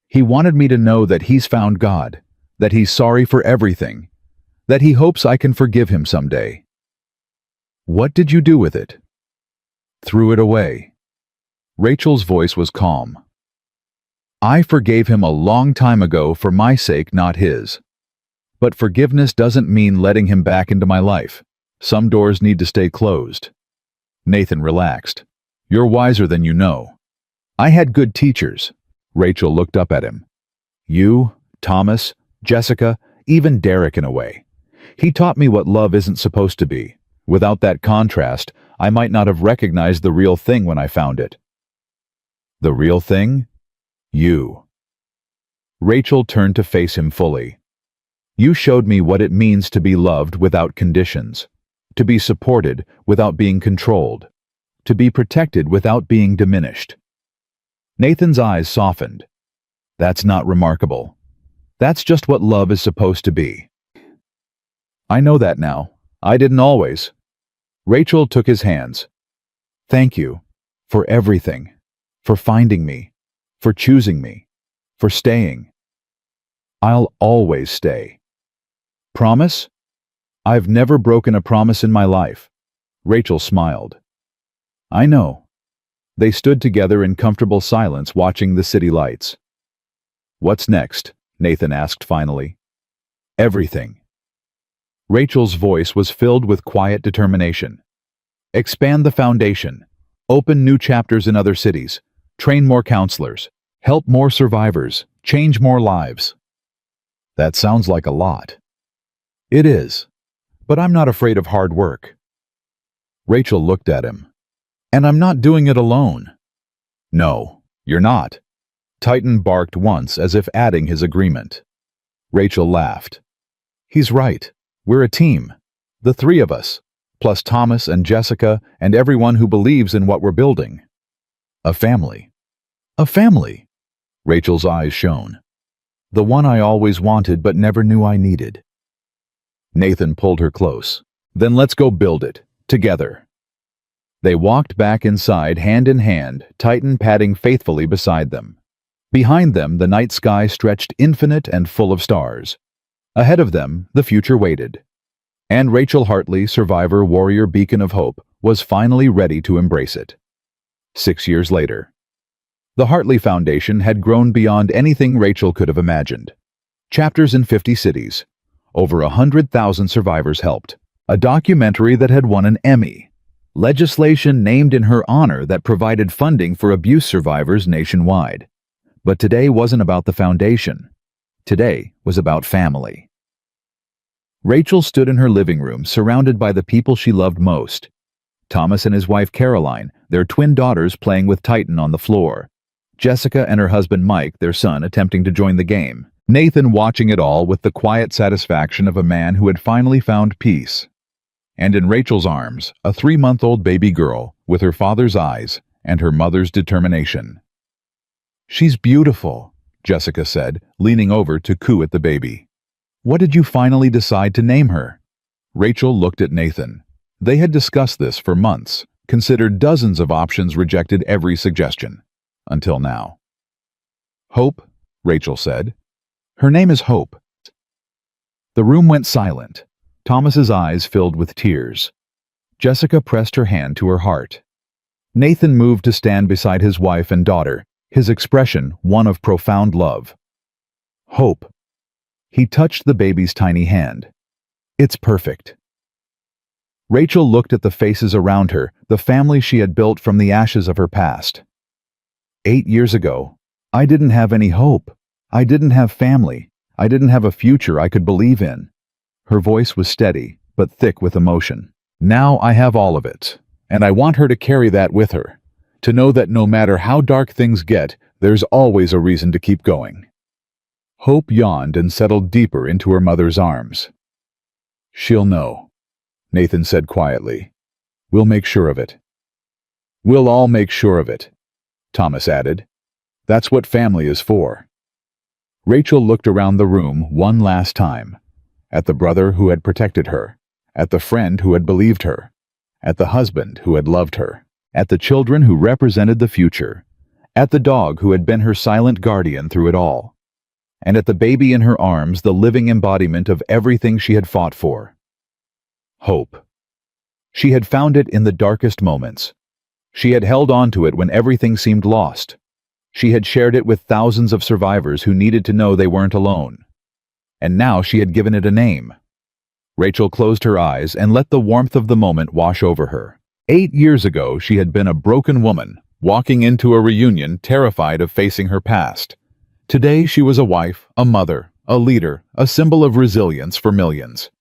He wanted me to know that he's found God, that he's sorry for everything, that he hopes I can forgive him someday. What did you do with it? Threw it away. Rachel's voice was calm. I forgave him a long time ago for my sake, not his. But forgiveness doesn't mean letting him back into my life. Some doors need to stay closed. Nathan relaxed. You're wiser than you know. I had good teachers. Rachel looked up at him. You, Thomas, Jessica, even Derek in a way. He taught me what love isn't supposed to be. Without that contrast, I might not have recognized the real thing when I found it. The real thing? You. Rachel turned to face him fully. You showed me what it means to be loved without conditions, to be supported without being controlled, to be protected without being diminished. Nathan's eyes softened. That's not remarkable. That's just what love is supposed to be. I know that now. I didn't always. Rachel took his hands. Thank you for everything, for finding me, for choosing me, for staying. I'll always stay. Promise? I've never broken a promise in my life. Rachel smiled. I know. They stood together in comfortable silence watching the city lights. What's next? Nathan asked finally. Everything. Rachel's voice was filled with quiet determination. Expand the foundation. Open new chapters in other cities. Train more counselors. Help more survivors. Change more lives. That sounds like a lot. It is. But I'm not afraid of hard work. Rachel looked at him. And I'm not doing it alone. No, you're not. Titan barked once as if adding his agreement. Rachel laughed. He's right. We're a team. The three of us, plus Thomas and Jessica and everyone who believes in what we're building. A family. A family. Rachel's eyes shone. The one I always wanted but never knew I needed. Nathan pulled her close. Then let's go build it, together. They walked back inside hand in hand, Titan padding faithfully beside them. Behind them, the night sky stretched infinite and full of stars. Ahead of them, the future waited. And Rachel Hartley, survivor, warrior, beacon of hope, was finally ready to embrace it. 6 years later. The Hartley Foundation had grown beyond anything Rachel could have imagined. Chapters in 50 cities. Over 100,000 survivors helped. A documentary that had won an Emmy. Legislation named in her honor that provided funding for abuse survivors nationwide. But today wasn't about the foundation. Today was about family. Rachel stood in her living room, surrounded by the people she loved most. Thomas and his wife Caroline, their twin daughters playing with Titan on the floor. Jessica and her husband Mike, their son, attempting to join the game. Nathan watching it all with the quiet satisfaction of a man who had finally found peace. And in Rachel's arms, a 3-month-old baby girl with her father's eyes and her mother's determination. She's beautiful, Jessica said, leaning over to coo at the baby. What did you finally decide to name her? Rachel looked at Nathan. They had discussed this for months, considered dozens of options, rejected every suggestion. Until now. Hope, Rachel said. Her name is Hope. The room went silent. Thomas's eyes filled with tears. Jessica pressed her hand to her heart. Nathan moved to stand beside his wife and daughter, his expression one of profound love. Hope. He touched the baby's tiny hand. It's perfect. Rachel looked at the faces around her, the family she had built from the ashes of her past. 8 years ago, I didn't have any hope. I didn't have family. I didn't have a future I could believe in. Her voice was steady, but thick with emotion. Now I have all of it. And I want her to carry that with her, to know that no matter how dark things get, there's always a reason to keep going. Hope yawned and settled deeper into her mother's arms. She'll know, Nathan said quietly. We'll make sure of it. We'll all make sure of it, Thomas added. That's what family is for. Rachel looked around the room one last time, at the brother who had protected her, at the friend who had believed her, at the husband who had loved her, at the children who represented the future, at the dog who had been her silent guardian through it all, and at the baby in her arms, the living embodiment of everything she had fought for. Hope. She had found it in the darkest moments. She had held on to it when everything seemed lost. She had shared it with thousands of survivors who needed to know they weren't alone. And now she had given it a name. Rachel closed her eyes and let the warmth of the moment wash over her. 8 years ago, she had been a broken woman, walking into a reunion terrified of facing her past. Today, she was a wife, a mother, a leader, a symbol of resilience for millions.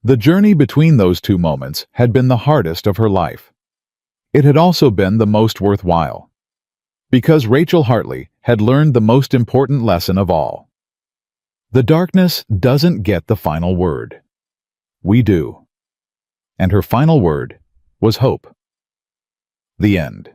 The journey between those two moments had been the hardest of her life. It had also been the most worthwhile. Because Rachel Hartley had learned the most important lesson of all. The darkness doesn't get the final word. We do. And her final word was hope. The end.